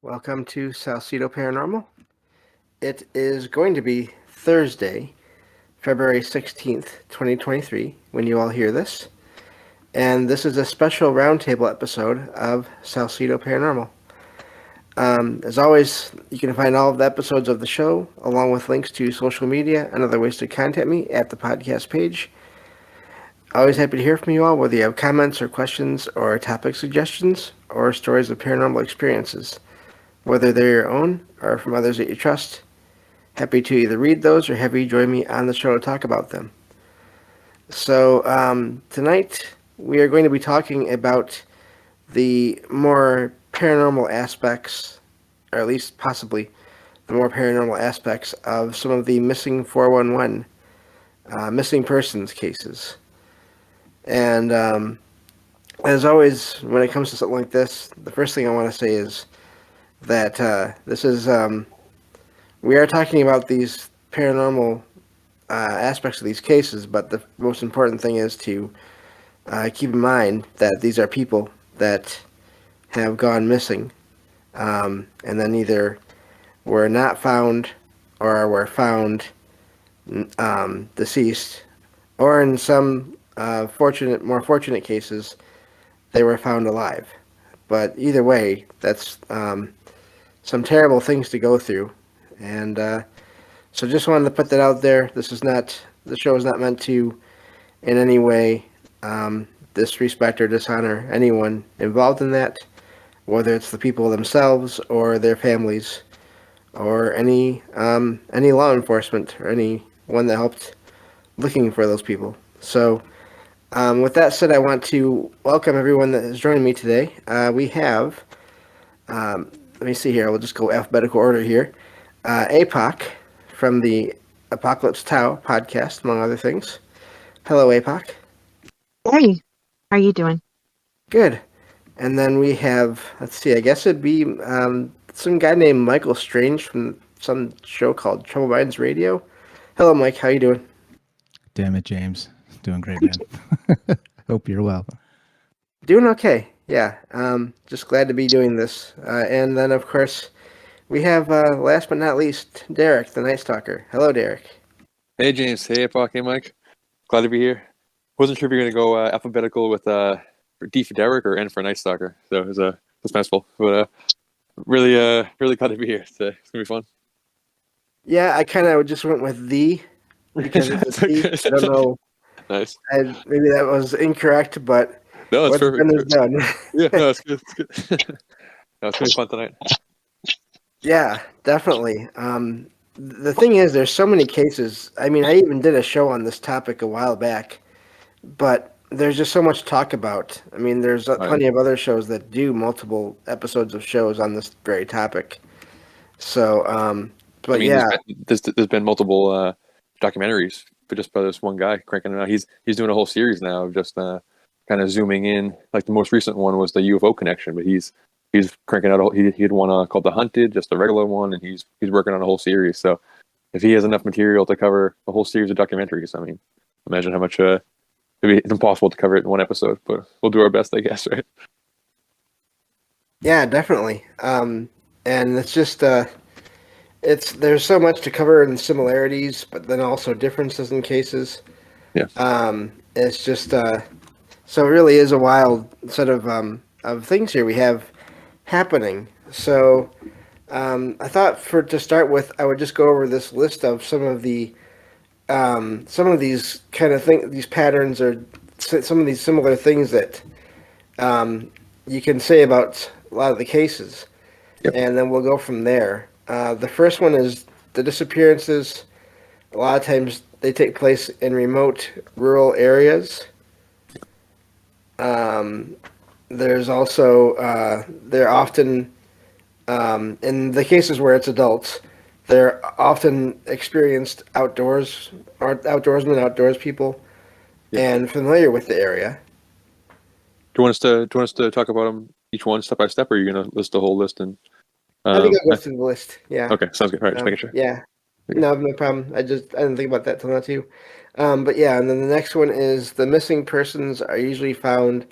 Welcome to Salcedo Paranormal. It is going to be Thursday, February 16th, 2023, when you all hear this. And this is a special roundtable episode of Salcedo Paranormal. As always, you can find all of the episodes of the show, along with links to social media and other ways to contact me at the podcast page. Always happy to hear from you all, whether you have comments or questions or topic suggestions or stories of paranormal experiences, whether they're your own or from others that you trust. Happy to either read those or have you join me on the show to talk about them. So tonight we are going to be talking about the more paranormal aspects, or at least possibly the more paranormal aspects of some of the missing 411 missing persons cases. And as always, when it comes to something like this, the first thing I want to say is that this is we are talking about these paranormal aspects of these cases, but the most important thing is to keep in mind that these are people that have gone missing, and then either were not found or were found deceased, or in some more fortunate cases, they were found alive. But either way, that's some terrible things to go through, and so just wanted to put that out there. The show is not meant to in any way disrespect or dishonor anyone involved in that, whether it's the people themselves or their families or any law enforcement or anyone that helped looking for those people. So with that said, I want to welcome everyone that is joining me today. We have let me see here. We'll just go alphabetical order here. Apoc from the Apocalypse Tau podcast, among other things. Hello, Apoc. Hey, how are you doing? Good. And then we have, let's see, I guess it'd be some guy named Michael Strange from some show called Trouble Minds Radio. Hello, Mike. How you doing? Damn it, James. Doing great, man. Hope you're well. Doing okay. Yeah. Just glad to be doing this. And then, of course, we have, last but not least, Derek, the Night Stalker. Hello, Derek. Hey, James. Hey, Apoc. Hey, Mike. Glad to be here. Wasn't sure if you're going to go alphabetical with D for Derek or N for Night Stalker. So it was messful. But really glad to be here. It's going to be fun. Yeah, I kind of just went with the, because it's a D. I don't know. Nice. Maybe that was incorrect, but no, it's perfect. Done is done. Yeah, no, it's good. It's good. No, it's going to be fun tonight. Yeah, definitely. The thing is, there's so many cases. I mean, I even did a show on this topic a while back, but there's just so much to talk about. I mean, there's plenty of other shows that do multiple episodes of shows on this very topic. So, but I mean, yeah. There's been multiple documentaries but just by this one guy cranking it out. He's doing a whole series now of just kind of zooming in. Like the most recent one was the UFO connection, but he's cranking out he had one called The Hunted, just a regular one, and he's working on a whole series. So if he has enough material to cover a whole series of documentaries, I mean, imagine how much it's impossible to cover it in one episode, but we'll do our best, I guess, right? Yeah, definitely. And it's just there's so much to cover in similarities, but then also differences in cases. Yeah. It's just so it really is a wild set of things here we have happening. So I thought to start with, I would just go over this list of some of these kind of these patterns, or some of these similar things that you can say about a lot of the cases. Yep. And then we'll go from there. The first one is the disappearances. A lot of times they take place in remote rural areas. There's also, they're often, in the cases where it's adults, they're often experienced outdoors people, and familiar with the area. Do you want us to talk about them each one step by step, or are you going to list the whole list? And I think I'll go through the list. Yeah. Okay, sounds good. All right, just making sure. Yeah. No problem. I didn't think about that till now too. But yeah, and then the next one is the missing persons are usually found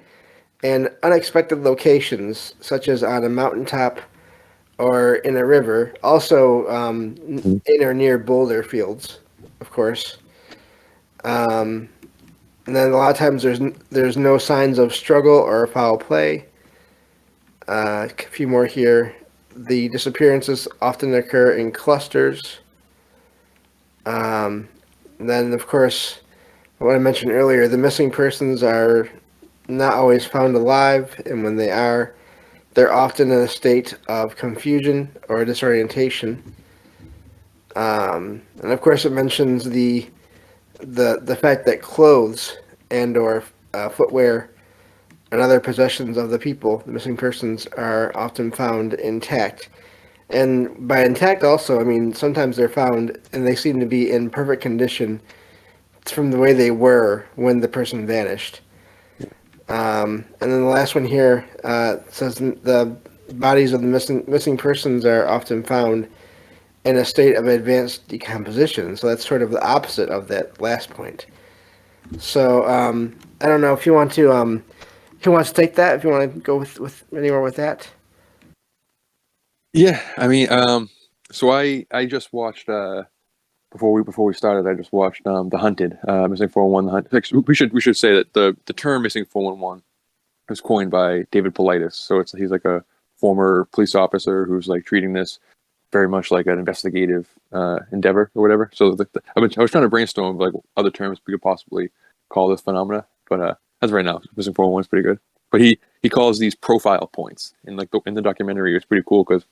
in unexpected locations, such as on a mountaintop or in a river. Also, in or near boulder fields, of course. And then a lot of times there's no signs of struggle or foul play. A few more here. The disappearances often occur in clusters. And then, of course, what I mentioned earlier, the missing persons are not always found alive, and when they are, they're often in a state of confusion or disorientation. And of course, it mentions the fact that clothes and or footwear and other possessions of the people, the missing persons, are often found intact. And by intact also, I mean sometimes they're found and they seem to be in perfect condition from the way they were when the person vanished. And then the last one here says the bodies of the missing persons are often found in a state of advanced decomposition. So that's sort of the opposite of that last point. So I don't know if you want to who wants to take that. If you want to go with anywhere with that. Yeah, I mean, so I just watched before we started. I just watched The Hunted, Missing 411. The Hunt. Like, we should say that the term Missing 411 was coined by David Paulides. So he's like a former police officer who's like treating this very much like an investigative endeavor or whatever. So I was trying to brainstorm like other terms we could possibly call this phenomena, but as of right now, Missing 411 is pretty good. But he calls these profile points in like in the documentary. It's pretty cool because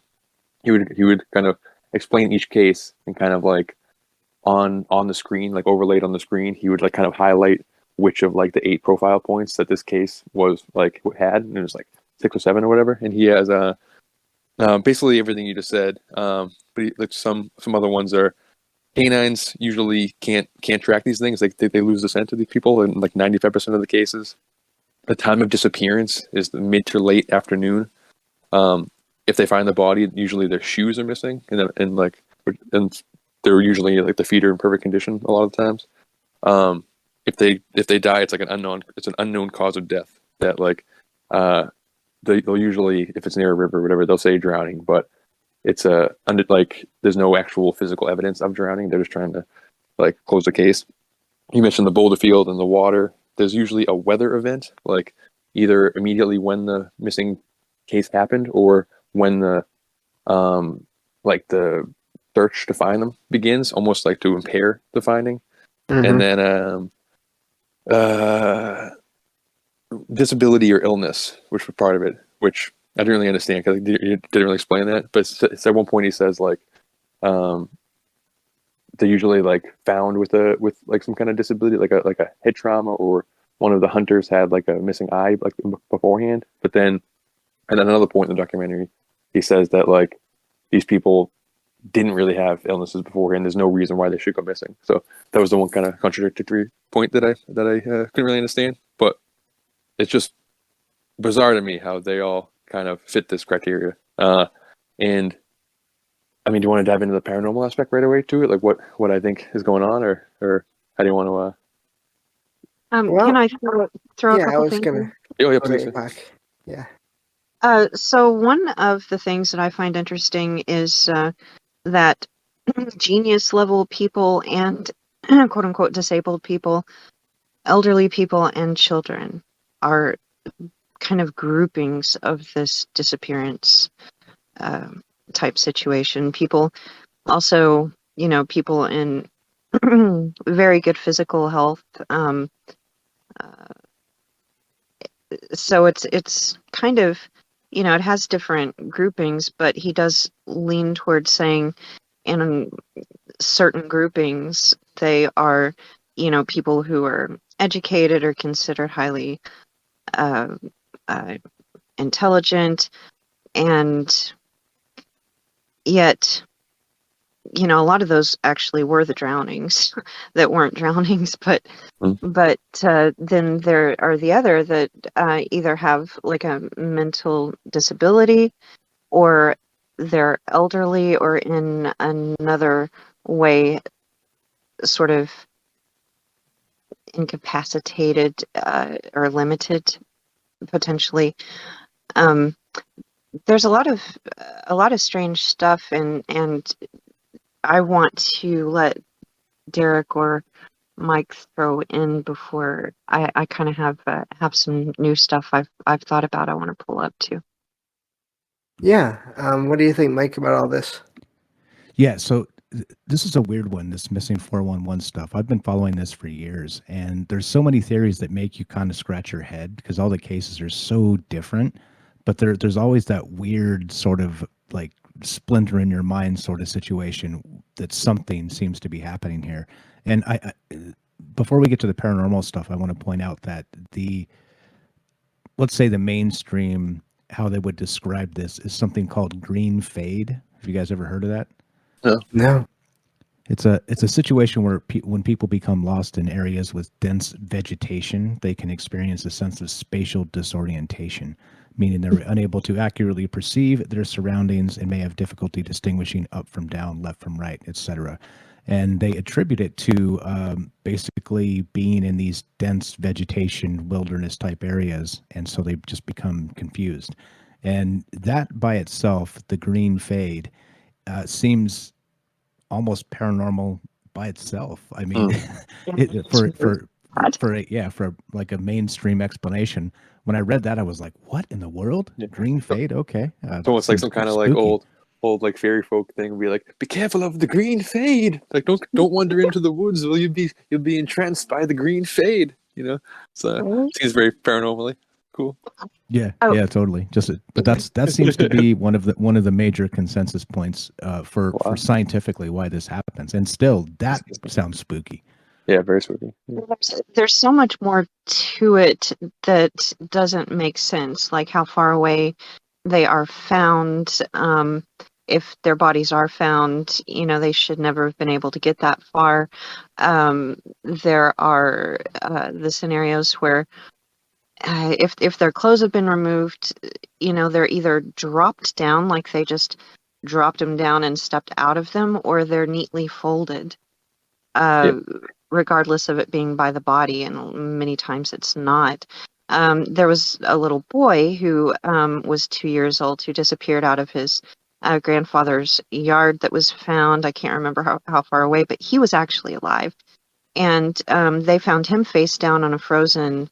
he would kind of explain each case and kind of like on the screen, like overlaid on the screen, he would like kind of highlight which of like the 8 profile points that this case was like had, and it was like 6 or 7 or whatever. And he has basically everything you just said. But like some other ones are canines usually can't track these things. Like they lose the scent of these people in like 95% of the cases. The time of disappearance is the mid to late afternoon. If they find the body, usually their shoes are missing, and they're usually like the feet are in perfect condition a lot of the times. If they die, it's like an unknown cause of death. That like they'll usually, if it's near a river or whatever, they'll say drowning, but it's like there's no actual physical evidence of drowning. They're just trying to like close the case. You mentioned the boulder field and the water. There's usually a weather event, like either immediately when the missing case happened or when the like the search to find them begins, almost like to impair the finding. And then disability or illness, which was part of it, which I didn't really understand because he didn't really explain that. But at one point he says like they're usually like found with like some kind of disability, like a head trauma, or one of the hunters had like a missing eye like beforehand. But then, and then another point in the documentary, he says that like these people didn't really have illnesses beforehand. There's no reason why they should go missing. So that was the one kind of contradictory point that I couldn't really understand. But it's just bizarre to me how they all kind of fit this criteria. And I mean, do you want to dive into the paranormal aspect right away to it? Like what I think is going on, or how do you want to? Can I throw a Yeah, I couple was things gonna. in? Oh, yeah, Go to please. Apoc. Yeah. So one of the things that I find interesting is that genius level people and quote unquote disabled people, elderly people, and children are kind of groupings of this disappearance type situation. People also, people in very good physical health. So it's kind of, it has different groupings, but he does lean towards saying in certain groupings, they are, people who are educated or considered highly intelligent, and yet, a lot of those actually were the drownings that weren't drownings, but then there are the other that either have like a mental disability, or they're elderly, or in another way sort of incapacitated or limited potentially. there's a lot of strange stuff, and I want to let Derek or Mike throw in before I kind of have some new stuff I've thought about I want to pull up too. Yeah. What do you think, Mike, about all this? Yeah, so this is a weird one, this missing 411 stuff. I've been following this for years, and there's so many theories that make you kind of scratch your head because all the cases are so different, but there's always that weird sort of like splinter in your mind sort of situation that something seems to be happening here. And I before we get to the paranormal stuff, I want to point out that let's say the mainstream, how they would describe this is something called green fade. Have you guys ever heard of that? No. It's a situation where when people become lost in areas with dense vegetation, they can experience a sense of spatial disorientation, meaning they're unable to accurately perceive their surroundings and may have difficulty distinguishing up from down, left from right, etc. And they attribute it to basically being in these dense vegetation, wilderness type areas, and so they just become confused. And that by itself, the green fade, seems almost paranormal by itself. I mean, for like a mainstream explanation. When I read that, I was like, "What in the world? Yeah. Green fade? Okay." It's almost like some kind of like old like fairy folk thing would be like, be careful of the green fade. Like don't wander into the woods or you'll be entranced by the green fade. You know, so seems very paranormally cool. Yeah, Oh. yeah, totally. But that seems to be one of the major consensus points for scientifically why this happens. And still, that sounds spooky. Yeah, very spooky. Yeah. There's so much more to it that doesn't make sense, like how far away they are found. If their bodies are found, they should never have been able to get that far. There are the scenarios where if their clothes have been removed, they're either dropped down, like they just dropped them down and stepped out of them, or they're neatly folded. Regardless of it being by the body, and many times it's not. There was a little boy who was 2 years old who disappeared out of his grandfather's yard that was found. I can't remember how far away, but he was actually alive. And they found him face down on a frozen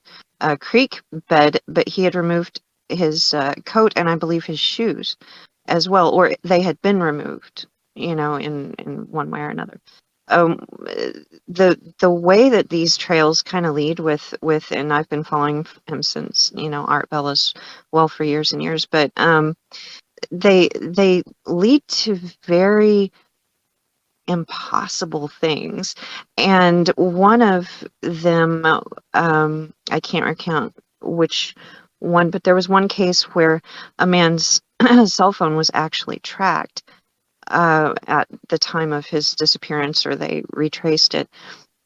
creek bed, but he had removed his coat and I believe his shoes as well, or they had been removed, in one way or another. The way that these trails kind of lead with, and I've been following him since, Art Bell as well for years and years, but they lead to very impossible things. And one of them, I can't recount which one, but there was one case where a man's cell phone was actually tracked at the time of his disappearance, or they retraced it,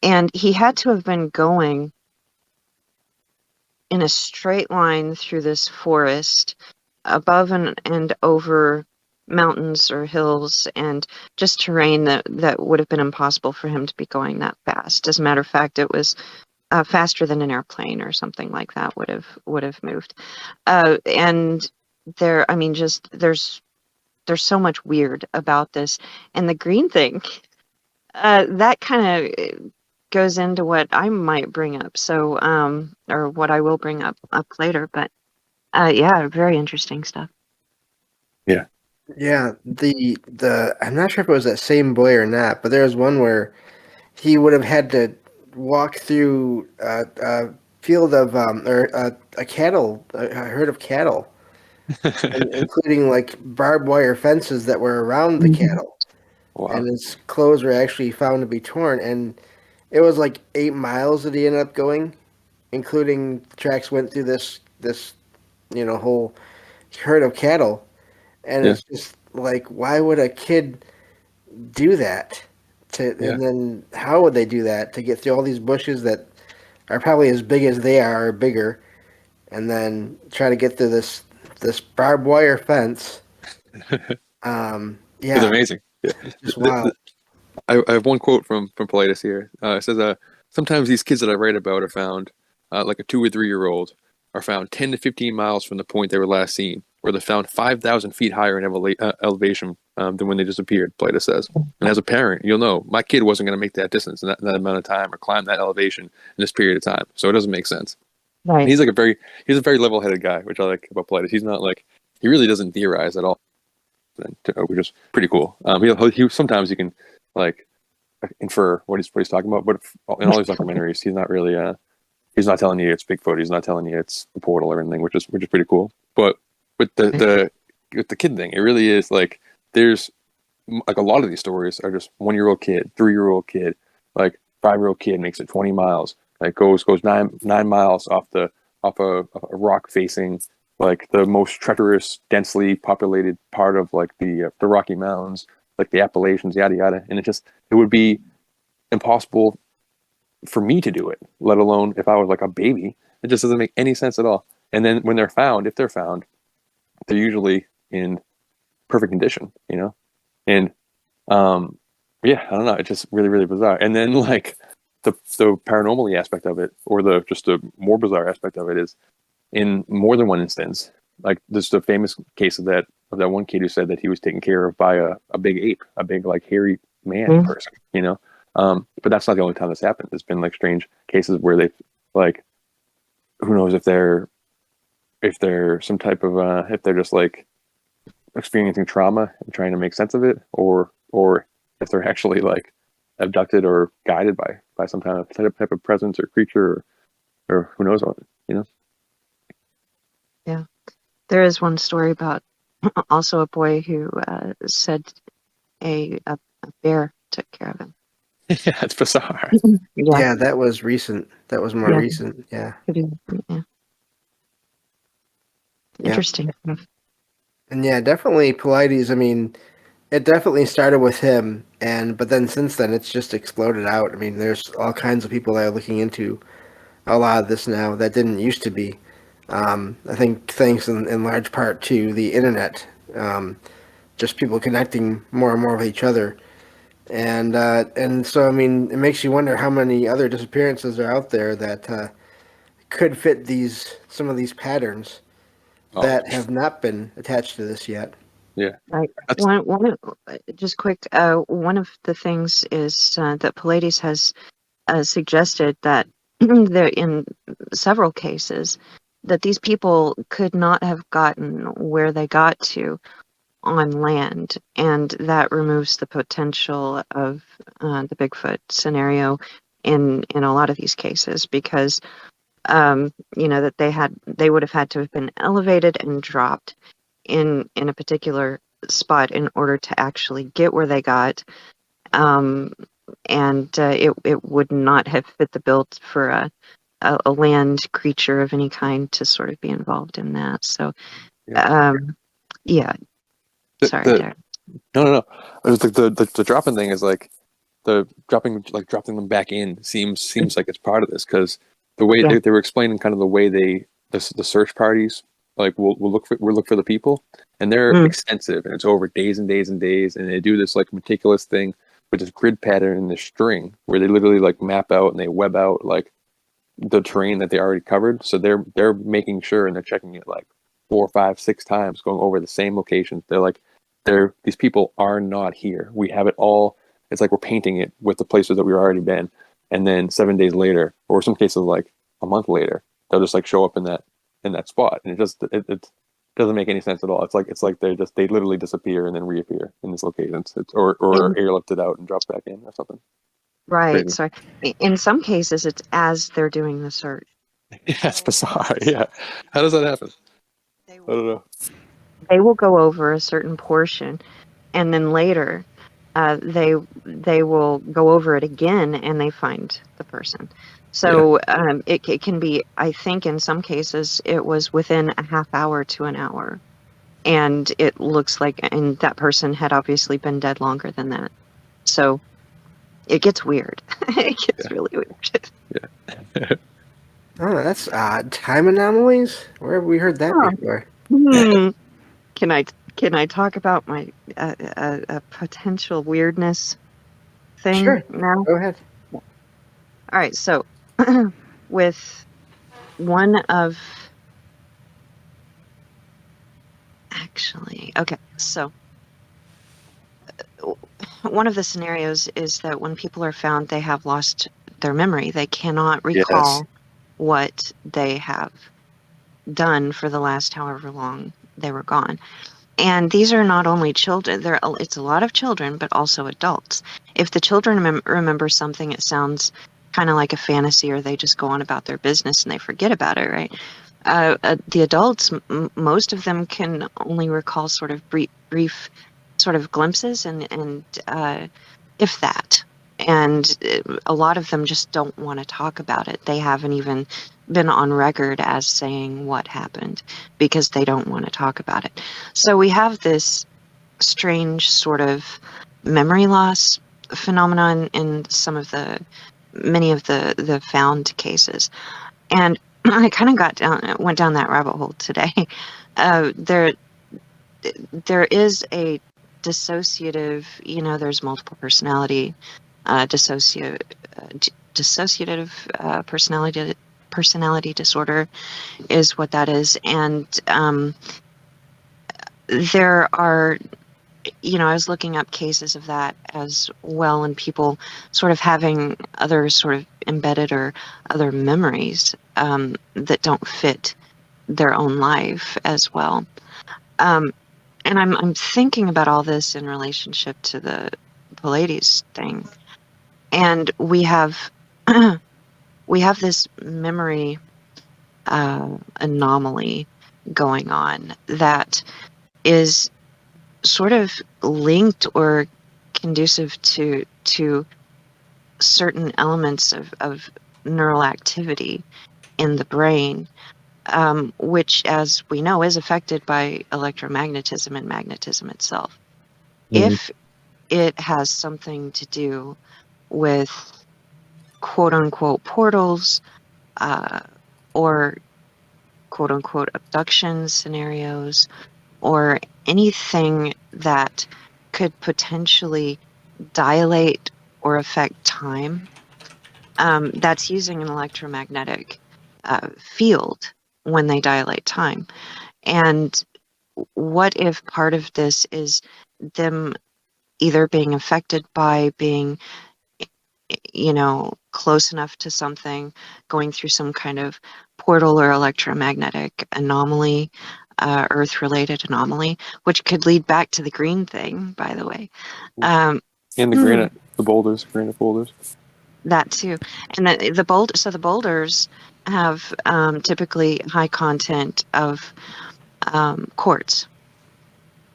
and he had to have been going in a straight line through this forest, above and over mountains or hills, and just terrain that would have been impossible for him to be going that fast. As a matter of fact, it was faster than an airplane or something like that would have moved. And there's so much weird about this. And the green thing, that kind of goes into what I might bring up. So, or what I will bring up later. But yeah, very interesting stuff. Yeah. Yeah, the I'm not sure if it was that same boy or not, but there was one where he would have had to walk through a field of or a herd of cattle, including like barbed wire fences that were around the cattle. Wow. And his clothes were actually found to be torn, and it was like 8 miles that he ended up going, including tracks went through this whole herd of cattle. And it's just like, why would a kid do that? And then how would they do that to get through all these bushes that are probably as big as they are or bigger, and then try to get through this barbed wire fence? Yeah, it's amazing. Yeah. It's just wild. I have one quote from Paulides here. It says, sometimes these kids that I write about are found, like a 2 or 3 year old, are found 10 to 15 miles from the point they were last seen, where they're found 5,000 feet higher in elevation than when they disappeared, Paulides says. And as a parent, you'll know my kid wasn't going to make that distance in that amount of time or climb that elevation in this period of time. So it doesn't make sense. Right. And he's a very level-headed guy, which I like about Paulides. He's not like, he really doesn't theorize at all, which is pretty cool. He sometimes you can like infer what he's talking about, but in all these documentaries, he's not really he's not telling you it's Bigfoot. He's not telling you it's a portal or anything, which is pretty cool. But with the kid thing, it really is like there's like a lot of these stories are just 1-year-old kid, 3-year-old kid, like 5-year-old kid makes it 20 miles, like goes 9 miles off a rock facing like the most treacherous, densely populated part of like the Rocky Mountains, like the Appalachians, yada yada. And it would be impossible for me to do it, let alone if I was like a baby. It just doesn't make any sense at all. And then when they're found, if they're found, they're usually in perfect condition, you know? And yeah, I don't know. It's just really, really bizarre. And then like the paranormal aspect of it, or the more bizarre aspect of it is in more than one instance, like there's the famous case of that one kid who said that he was taken care of by a big ape, a big like hairy man person, you know? But that's not the only time this happened. There's been like strange cases where they've like, who knows if they're some type of if they're just like experiencing trauma and trying to make sense of it, or if they're actually like abducted or guided by some kind of type of presence or creature or who knows what, you know? Yeah. There is one story about also a boy who said a bear took care of him. Yeah, it's bizarre. Yeah, that was recent. That was more recent. Yeah. Yeah. Interesting. And yeah, definitely Paulides. I mean, it definitely started with him, but then since then it's just exploded out. I mean, there's all kinds of people that are looking into a lot of this now that didn't used to be. I think thanks in large part to the internet, just people connecting more and more with each other. And so, I mean, it makes you wonder how many other disappearances are out there that could fit some of these patterns that have not been attached to this yet. Yeah. Right. Just quick, one of the things is that Paulides has suggested that there in several cases that these people could not have gotten where they got to on land, and that removes the potential of the Bigfoot scenario in a lot of these cases, because that they would have had to have been elevated and dropped in a particular spot in order to actually get where they got, and it would not have fit the bill for a land creature of any kind to sort of be involved in that. So yeah. Sorry, Derek. No. It was like the dropping thing is like the dropping them back in seems like it's part of this, because the way they were explaining kind of the way the search parties like we'll look for the people, and they're extensive, and it's over days and days and days, and they do this like meticulous thing with this grid pattern and this string where they literally like map out and they web out like the terrain that they already covered. So they're making sure, and they're checking it like 4, 5, 6 times, going over the same locations. They're like, these people are not here. We have it all. It's like we're painting it with the places that we've already been, and then 7 days later, or some cases like a month later, they'll just like show up in that spot, and it doesn't make any sense at all. It's like they literally disappear and then reappear in these locations, or airlifted out and dropped back in or something. Right. Crazy. So in some cases, it's as they're doing the search. Yeah, it's bizarre. Yeah, how does that happen? I don't know. They will go over a certain portion, and then later, they will go over it again, and they find the person. So it can be, I think in some cases, it was within a half hour to an hour. And it looks like, and that person had obviously been dead longer than that. So it gets weird. It gets really weird. Yeah. Oh, that's odd. Time anomalies? Where have we heard that before? Can I talk about my a potential weirdness thing now? Go ahead. All right, so with one of actually. Okay, so one of the scenarios is that when people are found, they have lost their memory. They cannot recall what they have done for the last however long they were gone. And these are not only children, it's a lot of children, but also adults. If the children remember something, it sounds kind of like a fantasy, or they just go on about their business and they forget about it, right? The adults, most of them can only recall sort of brief sort of glimpses, and if that. And a lot of them just don't want to talk about it. They haven't even been on record as saying what happened because they don't want to talk about it. So we have this strange sort of memory loss phenomenon in many of the found cases. And I kind of went down that rabbit hole today. There is a dissociative, there's multiple personality, dissociative personality disorder is what that is. And there are, I was looking up cases of that as well, and people sort of having other sort of embedded or other memories that don't fit their own life as well. And I'm thinking about all this in relationship to the Paulides thing, and we have this memory anomaly going on that is sort of linked or conducive to certain elements of neural activity in the brain, which, as we know, is affected by electromagnetism and magnetism itself. Mhm. If it has something to do with quote-unquote portals, or quote-unquote abduction scenarios, or anything that could potentially dilate or affect time, that's using an electromagnetic field when they dilate time. And what if part of this is them either being affected by being, close enough to something, going through some kind of portal or electromagnetic anomaly, Earth-related anomaly, which could lead back to the green thing, by the way. And the granite boulders. That too. And the boulders have typically high content of quartz.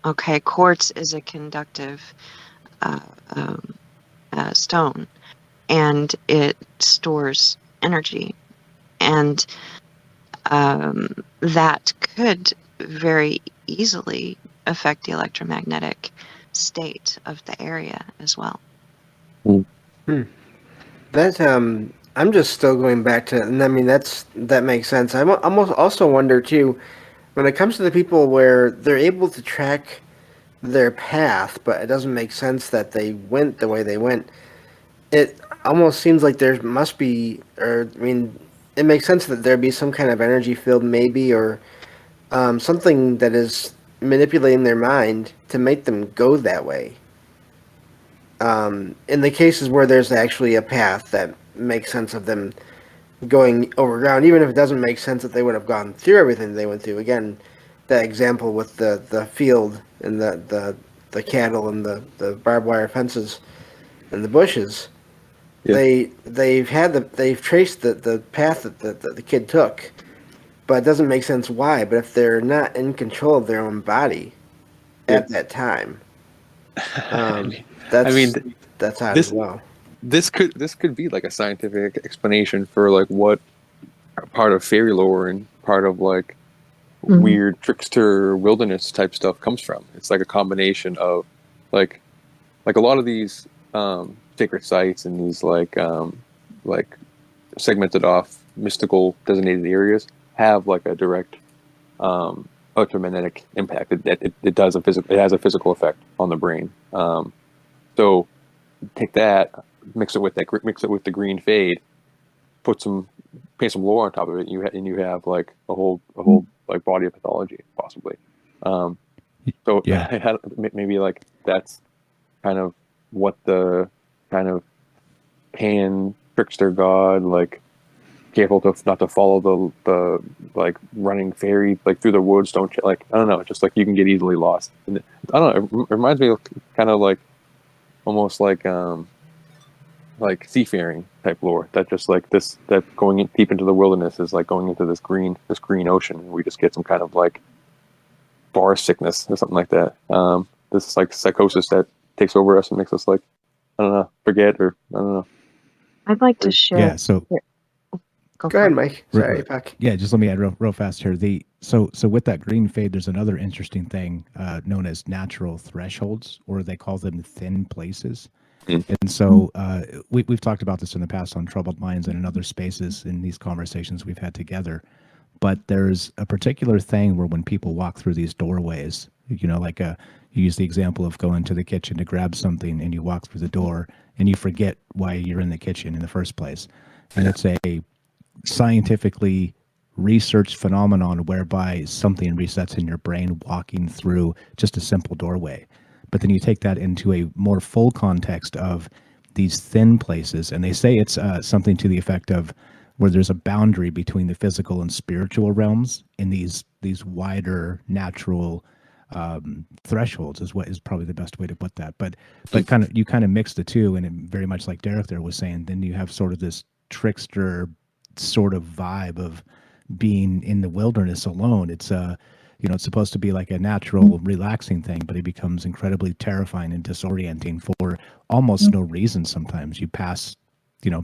Okay, quartz is a conductive stone, and it stores energy, and that could very easily affect the electromagnetic state of the area as well. That I'm just still going back to, and I mean that makes sense. I almost also wonder too, when it comes to the people where they're able to track their path, but it doesn't make sense that they went the way they went. It almost seems like there must be, or I mean, it makes sense that there be some kind of energy field, maybe, or something that is manipulating their mind to make them go that way. In the cases where there's actually a path that makes sense of them going over ground, even if it doesn't make sense that they would have gone through everything they went through. Again, that example with the field and the cattle and the barbed wire fences and the bushes. Yeah. They've traced the path that the kid took, but it doesn't make sense why. But if they're not in control of their own body at that time, that's odd as well. This could be like a scientific explanation for like what part of fairy lore and part of like weird trickster wilderness type stuff comes from. It's like a combination of like a lot of these sacred sites and these like segmented off mystical designated areas have like a direct electromagnetic impact. It has a physical effect on the brain. So take that, mix it with the green fade, paint some lore on top of it, and you have like a whole like body of pathology possibly. So Yeah. maybe like that's kind of what the kind of pan trickster god, like careful to not to follow the like running fairy like through the woods, don't you, like, I don't know, just like you can get easily lost. And I don't know, it reminds me of kind of like almost like seafaring type lore, that just like this, that going in deep into the wilderness is like going into this green ocean, and we just get some kind of like bar sickness or something like that. This like psychosis that takes over us and makes us like, I don't know, forget, or I don't know. I'd like to share. Yeah. So Go Go for ahead, it. Mike. Sorry, Apoc. yeah, just let me add real fast here. So with that green fade, there's another interesting thing known as natural thresholds, or they call them thin places. Mm. And so we've talked about this in the past on Troubled Minds and in other spaces in these conversations we've had together. But there's a particular thing where when people walk through these doorways, like you use the example of going to the kitchen to grab something, and you walk through the door and you forget why you're in the kitchen in the first place. And it's a scientifically researched phenomenon whereby something resets in your brain walking through just a simple doorway. But then you take that into a more full context of these thin places, and they say it's something to the effect of where there's a boundary between the physical and spiritual realms in these wider natural thresholds is what is probably the best way to put that. But you kind of mix the two, and it, very much like Derek there was saying, then you have sort of this trickster sort of vibe of being in the wilderness alone. It's it's supposed to be like a natural relaxing thing, but it becomes incredibly terrifying and disorienting for almost no reason. Sometimes you pass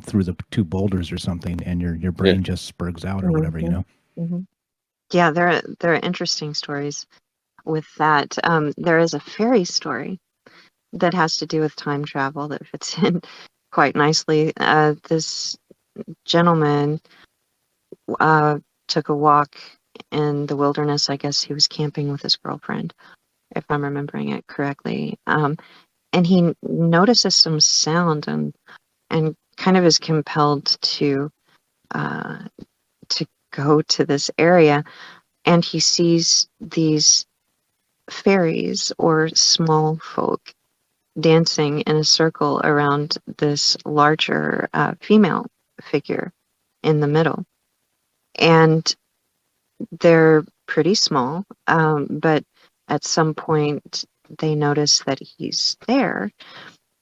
through the two boulders or something, and your brain just spurgs out or whatever. Mhm. Yeah, there are interesting stories with that. There is a fairy story that has to do with time travel that fits in quite nicely. This gentleman took a walk in the wilderness. I guess he was camping with his girlfriend, if I'm remembering it correctly. And he notices some sound and kind of is compelled to go to this area, and he sees these fairies or small folk dancing in a circle around this larger female figure in the middle. And they're pretty small, but at some point they notice that he's there,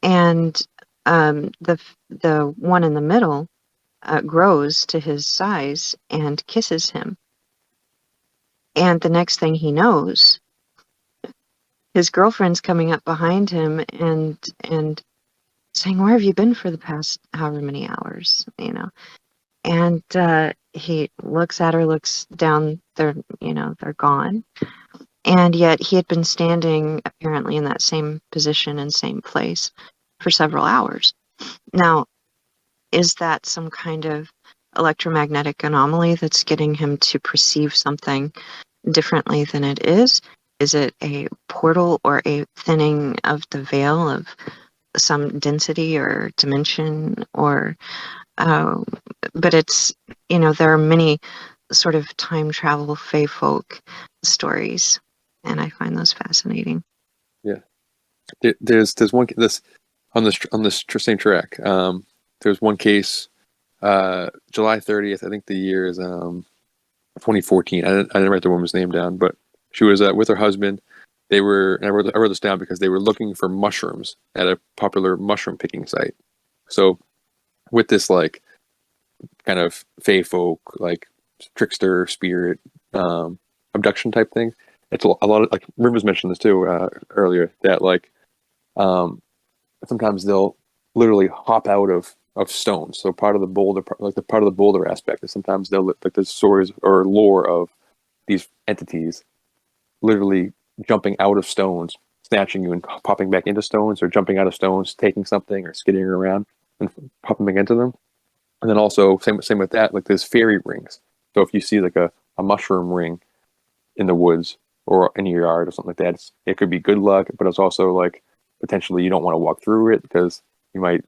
and the one in the middle grows to his size and kisses him. And the next thing he knows, his girlfriend's coming up behind him and saying, "Where have you been for the past however many hours?" And he looks at her, looks down. They're gone. And yet he had been standing apparently in that same position and same place for several hours. Now, is that some kind of electromagnetic anomaly that's getting him to perceive something differently than it is? Is it a portal or a thinning of the veil of some density or dimension? Or, but it's, there are many sort of time travel fae folk stories, and I find those fascinating. Yeah, there's one this on this same track. There's one case, July 30th. I think the year is 2014. I didn't write the woman's name down, but she was with her husband. They were, and I wrote this down because they were looking for mushrooms at a popular mushroom picking site. So with this like kind of fae folk, like trickster spirit abduction type thing, it's a lot of, like Rivers mentioned this too earlier, that like sometimes they'll literally hop out of stones. So part of the boulder, like the part of the boulder aspect, is sometimes they'll like the stories or lore of these entities literally jumping out of stones, snatching you and popping back into stones, or jumping out of stones, taking something or skidding around and popping back into them. And then also same with that, like there's fairy rings. So if you see like a mushroom ring in the woods or in your yard or something like that, it could be good luck, but it's also like potentially you don't want to walk through it because you might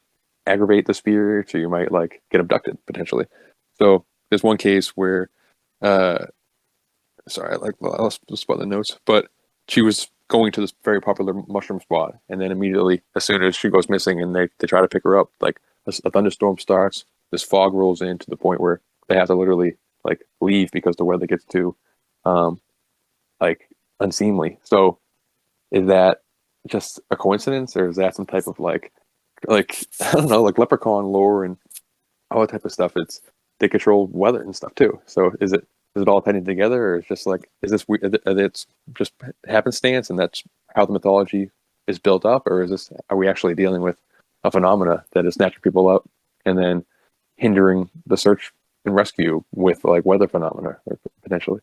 aggravate the spirits, or you might like get abducted potentially. So there's one case where sorry, I'll spot the notes, but she was going to this very popular mushroom spot, and then immediately, as soon as she goes missing, and they try to pick her up, like a thunderstorm starts, this fog rolls in to the point where they have to literally like leave because the weather gets too like unseemly. So is that just a coincidence, or is that some type of like I don't know, like leprechaun lore and all that type of stuff? They control weather and stuff too. So is it all tied in together, or is just like it's just happenstance and that's how the mythology is built up, or are we actually dealing with a phenomena that is snatching people up and then hindering the search and rescue with like weather phenomena, or potentially?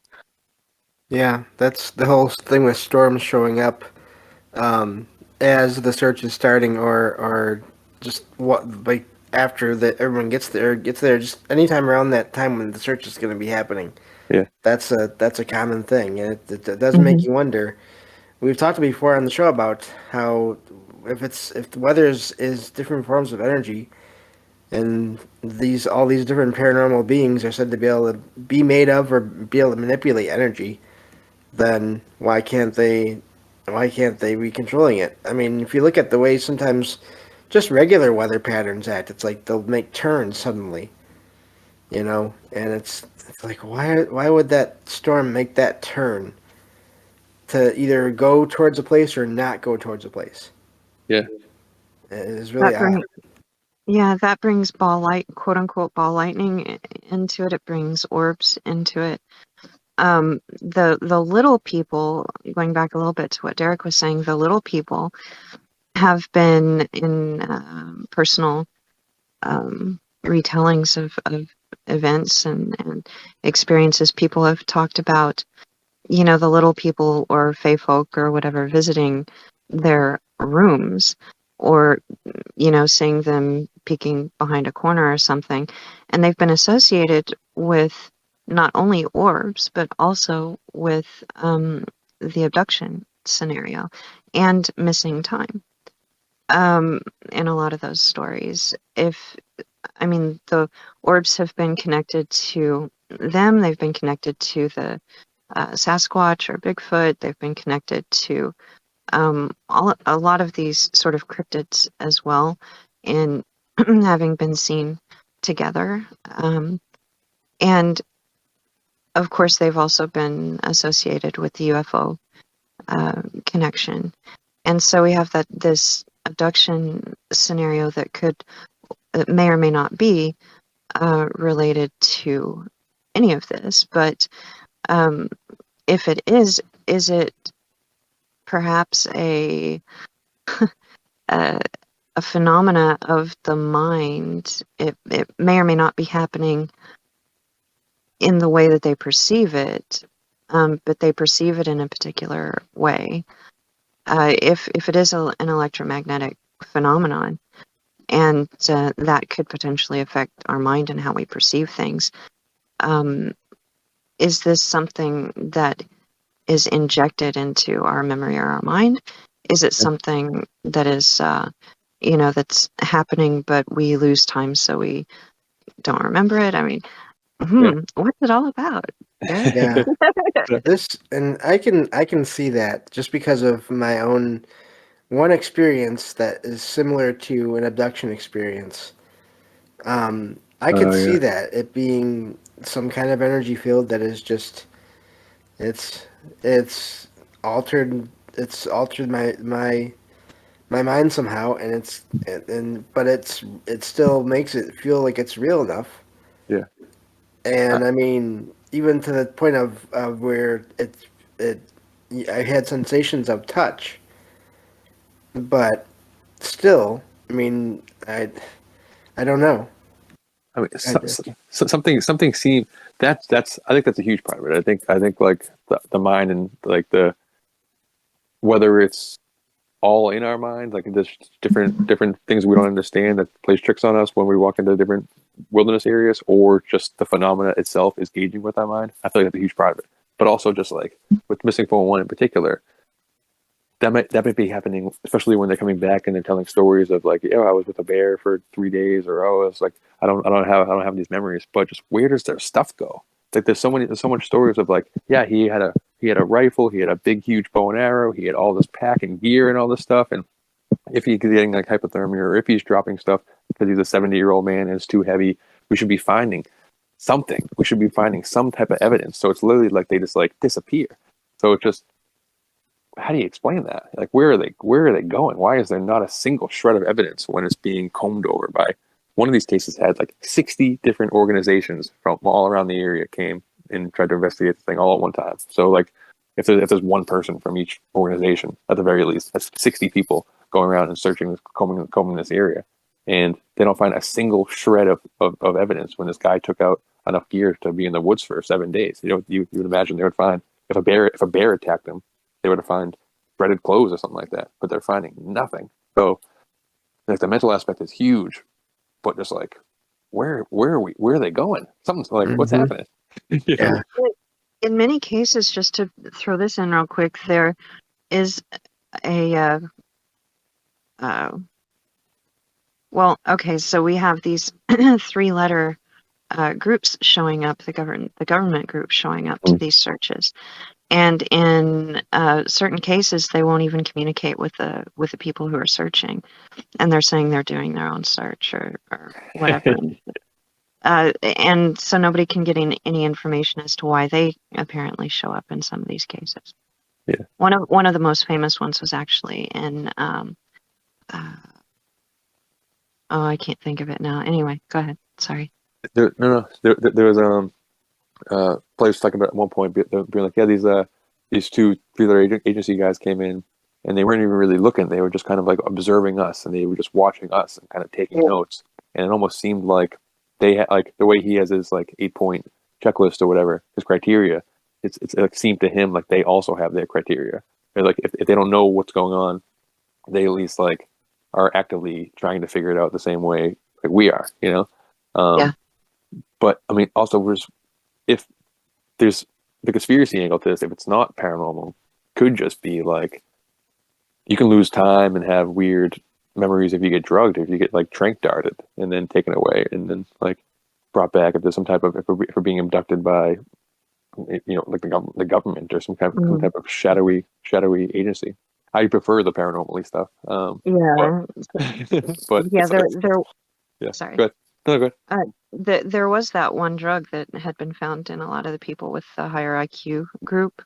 Yeah, that's the whole thing with storms showing up as the search is starting, or just what, like after that everyone gets there, just anytime around that time when the search is going to be happening. Yeah, that's a common thing, and it does make you wonder. We've talked before on the show about how if the weather is different forms of energy, and all these different paranormal beings are said to be able to be made of or be able to manipulate energy, then why can't they be controlling it? I mean, if you look at the way sometimes just regular weather patterns act, it's like they'll make turns suddenly, and it's like why would that storm make that turn to either go towards a place or not go towards a place? yeah, It is really That odd. brings, yeah, that brings quote unquote ball lightning into it. It brings orbs into it. The little people, going back a little bit to what Derek was saying, the little people have been in personal retellings of events and experiences. People have talked about, the little people or fae folk or whatever visiting their rooms, or seeing them peeking behind a corner or something, and they've been associated with not only orbs but also with the abduction scenario and missing time. In a lot of those stories, the orbs have been connected to them, they've been connected to the Sasquatch or Bigfoot, they've been connected to a lot of these sort of cryptids as well, in having been seen together. And of course, they've also been associated with the UFO connection. And so we have this abduction scenario that may or may not be related to any of this. But if it is it perhaps a phenomena of the mind? It may or may not be happening in the way that they perceive it, but they perceive it in a particular way. If it is an electromagnetic phenomenon, and that could potentially affect our mind and how we perceive things, is this something that is injected into our memory or our mind? Is it something that is, that's happening, but we lose time, so we don't remember it? I mean, what's it all about? Yeah. And I can see that just because of my own one experience that is similar to an abduction experience. I could see that it being some kind of energy field that is just it's altered my mind somehow, and but it still makes it feel like it's real enough. Yeah. And I mean, even to the point of where I had sensations of touch, but still, I mean, I don't know. I mean, something seemed that's I think that's a huge part of it. I think like the mind and like whether it's all in our mind, like there's different things we don't understand that plays tricks on us when we walk into different wilderness areas, or just the phenomena itself is gauging with our mind. I feel like that's a huge part of it. But also just like with Missing 411 in particular, that might be happening, especially when they're coming back and they're telling stories of like, I was with a bear for 3 days, or it's like I don't have these memories. But just where does their stuff go? Like there's so much stories of like, he had a he had a rifle, he had a big, huge bow and arrow, he had all this pack and gear and all this stuff. And if he's getting like hypothermia or if he's dropping stuff because he's a 70-year-old man and it's too heavy, we should be finding something. We should be finding some type of evidence. So it's literally like they just like disappear. So it's just, how do you explain that? Like, where are they going? Why is there not a single shred of evidence when it's being combed over by one of these cases? Had like 60 different organizations from all around the area came and tried to investigate the thing all at one time. So like, if there's one person from each organization, at the very least, that's 60 people going around and searching, combing this area, and they don't find a single shred of evidence when this guy took out enough gear to be in the woods for 7 days. You would imagine they would find, if a bear attacked them, they would find shredded clothes or something like that, but they're finding nothing. So like the mental aspect is huge, but just like, where are they going? Something's like, what's happening? Yeah. In many cases, just to throw this in real quick, there is a well, okay, so we have these 3-letter groups showing up, the government groups showing up to these searches, and in certain cases, they won't even communicate with the people who are searching, and they're saying they're doing their own search or whatever. And so nobody can get any information as to why they apparently show up in some of these cases. Yeah. One of the most famous ones was actually in I can't think of it now. Anyway, go ahead. Sorry. There was players talking about at one point being like, yeah, these 2 3-letter agency guys came in and they weren't even really looking. They were just kind of like observing us and they were just watching us and kind of taking notes. And it almost seemed like they had, like, the way he has his like 8-point checklist or whatever, his criteria, it like seemed to him like they also have their criteria. They're like, if they don't know what's going on, they at least like are actively trying to figure it out the same way like we are, you know? Yeah. But I mean, also, if there's the conspiracy angle to this, if it's not paranormal, could just be like, you can lose time and have weird memories if you get drugged, if you get like trank darted and then taken away and then like brought back, if there's some type of, if we're being abducted by, you know, like the government or some type of shadowy agency. I prefer the paranormal stuff. Yeah. But Yeah, there. Yeah. Sorry. Go ahead. No, go ahead. There was that one drug that had been found in a lot of the people with the higher IQ group.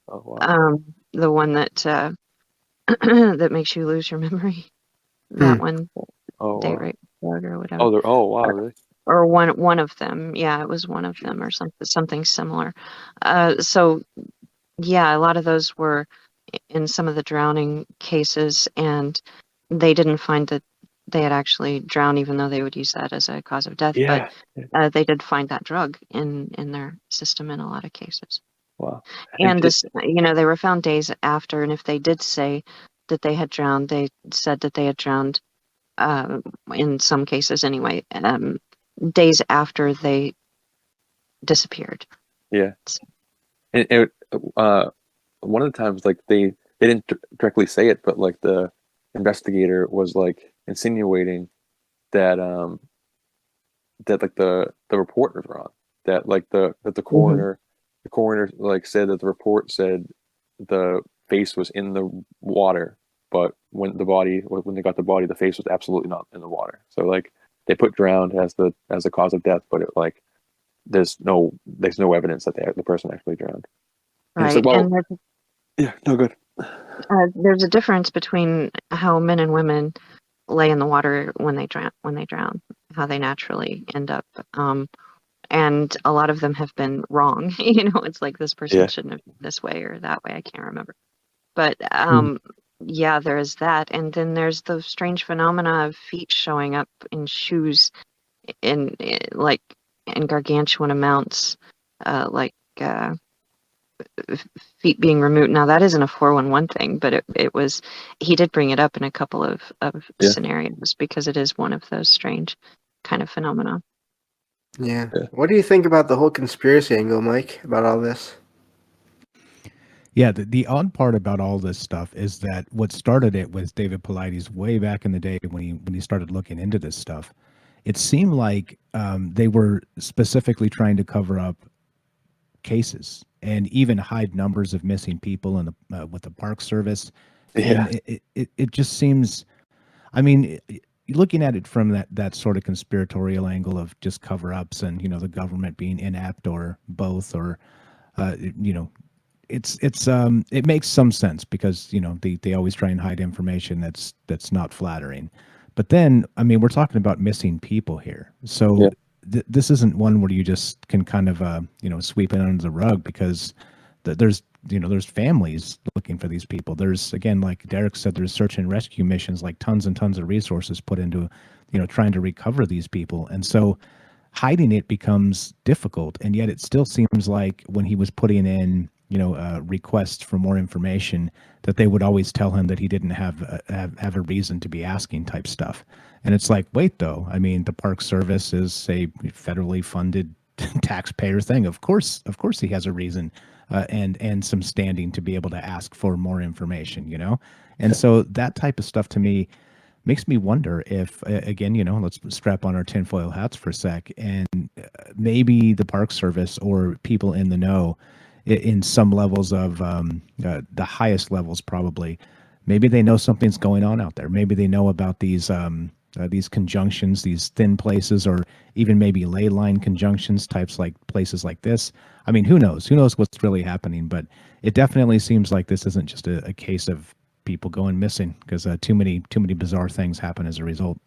Oh, wow. The one that that makes you lose your memory. That one, date rape drug or whatever. Wow, really? Or one of them. Yeah, it was one of them or something similar. So yeah, a lot of those were in some of the drowning cases, and they didn't find that they had actually drowned, even though they would use that as a cause of death. Yeah. But they did find that drug in their system in a lot of cases. Wow. And this, you know, they were found days after, and if they did say that they had drowned, they said that they had drowned, in some cases anyway, days after they disappeared. Yeah. And one of the times, like they didn't directly say it, but like the investigator was like insinuating that that like the report was wrong, that like the coroner like said that the report said the face was in the water, but when they got the body, the face was absolutely not in the water. So like they put drowned as the cause of death, but it like there's no evidence that the person actually drowned. Right. Like, well, yeah, no good. There's a difference between how men and women lay in the water when they drown, how they naturally end up. And a lot of them have been wrong. You know, it's like this person shouldn't have been this way or that way. I can't remember. But yeah, there is that. And then there's the strange phenomena of feet showing up in shoes in gargantuan amounts, feet being removed. Now that isn't a 411 thing, but it was, he did bring it up in a couple of scenarios because it is one of those strange kind of phenomena. Yeah. What do you think about the whole conspiracy angle, Mike, about all this? Yeah, the odd part about all this stuff is that what started it was David Paulides way back in the day when he started looking into this stuff. It seemed like they were specifically trying to cover up cases and even hide numbers of missing people in the with the Park Service. Yeah. And it just seems, I mean, looking at it from that sort of conspiratorial angle of just cover-ups and, you know, the government being inept or both, or you know, it makes some sense because, you know, they always try and hide information that's not flattering. But then, I mean, we're talking about missing people here. So Yeah. this isn't one where you just can kind of, you know, sweep it under the rug, because there's, you know, there's families looking for these people. There's, again, like Derek said, there's search and rescue missions, like tons and tons of resources put into, you know, trying to recover these people. And so hiding it becomes difficult. And yet it still seems like when he was putting in, you know, requests for more information, that they would always tell him that he didn't have a reason to be asking type stuff. And it's like, wait, though, I mean, the Park Service is a federally funded taxpayer thing. Of course he has a reason and some standing to be able to ask for more information, you know? And so that type of stuff to me makes me wonder if, again, you know, let's strap on our tinfoil hats for a sec, and maybe the Park Service or people in the know in some levels of the highest levels, probably, maybe they know something's going on out there. Maybe they know about these conjunctions, these thin places, or even maybe ley line conjunctions, types like places like this. I mean, who knows? Who knows what's really happening? But it definitely seems like this isn't just a case of people going missing, because too many bizarre things happen as a result.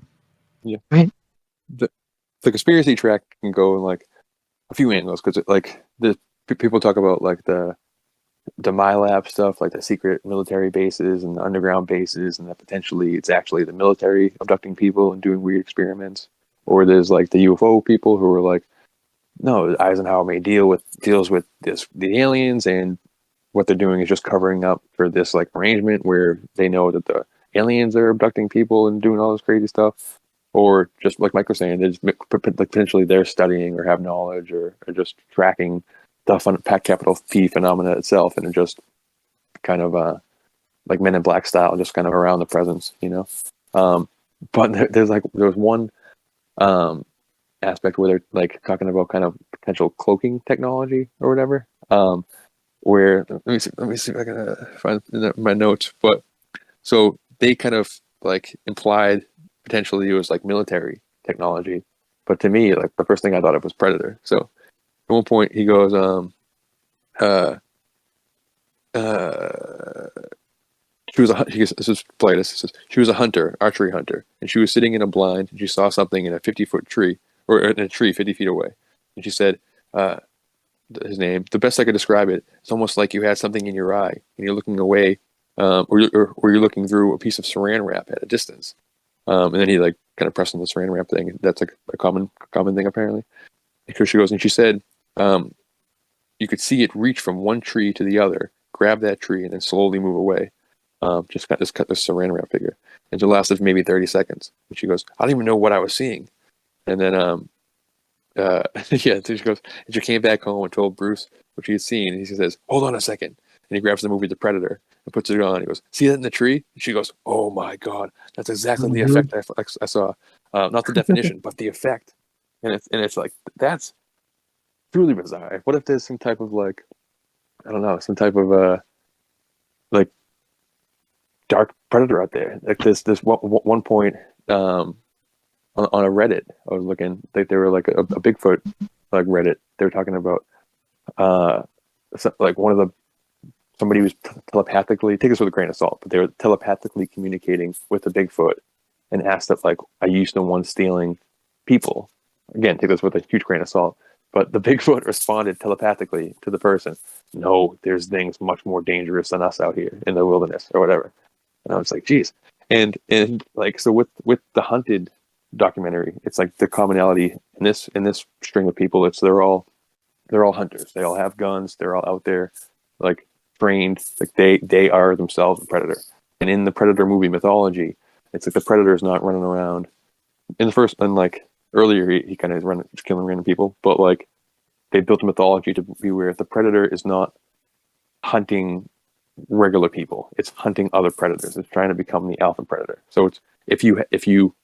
Yeah. Right. The conspiracy track can go in like a few angles, because like the people talk about like the MILAB stuff, like the secret military bases and the underground bases, and that potentially it's actually the military abducting people and doing weird experiments. Or there's like the UFO people who are like, no, Eisenhower deals with the aliens, and what they're doing is just covering up for this like arrangement where they know that the aliens are abducting people and doing all this crazy stuff. Or just like Mike was saying, there's like potentially they're studying or have knowledge or just tracking the capital P phenomena itself, and are just kind of like Men in Black style, just kind of around the presence, you know. But there was one aspect where they're like talking about kind of potential cloaking technology or whatever. Where let me see if I can find my notes. But so they kind of like implied potentially it was like military technology, but to me, like the first thing I thought of was Predator. So at one point he goes, she was this is Paulides. She was a hunter, archery hunter, and she was sitting in a blind, and she saw something in a 50-foot tree, or in a tree 50 feet away, and she said, his name, the best I could describe it, it's almost like you had something in your eye and you're looking away, or you're looking through a piece of saran wrap at a distance. And then he like kind of pressed on the saran wrap thing. That's like a common thing apparently. Because she goes, and she said, you could see it reach from one tree to the other, grab that tree, and then slowly move away. Just cut this saran wrap figure. And it lasted maybe 30 seconds. And she goes, I don't even know what I was seeing. And then yeah, so she goes, and she came back home and told Bruce what she had seen. And he says, hold on a second. And he grabs the movie The Predator and puts it on. He goes, see that in the tree? And she goes, oh my God, that's exactly the effect I saw. Not the definition, but the effect. And it's like, that's truly bizarre. What if there's some type of like, I don't know, some type of like dark predator out there? Like this one point, on a Reddit, I was looking, like they were like a Bigfoot like Reddit. They were talking about like somebody was telepathically, take this with a grain of salt, but they were telepathically communicating with the Bigfoot and asked if like, are you the one stealing people? Again, take this with a huge grain of salt. But the Bigfoot responded telepathically to the person, no, there's things much more dangerous than us out here in the wilderness or whatever. And I was like, geez. And like, so with the Hunted documentary, it's like the commonality in this string of people, it's they're all hunters. They all have guns. They're all out there, like trained. Like they are themselves a predator. And in the Predator movie mythology, it's like the predator is not running around. In the first, and like earlier, he kind of is just killing random people. But like they built a mythology to be where the predator is not hunting regular people. It's hunting other predators. It's trying to become the alpha predator. So it's if you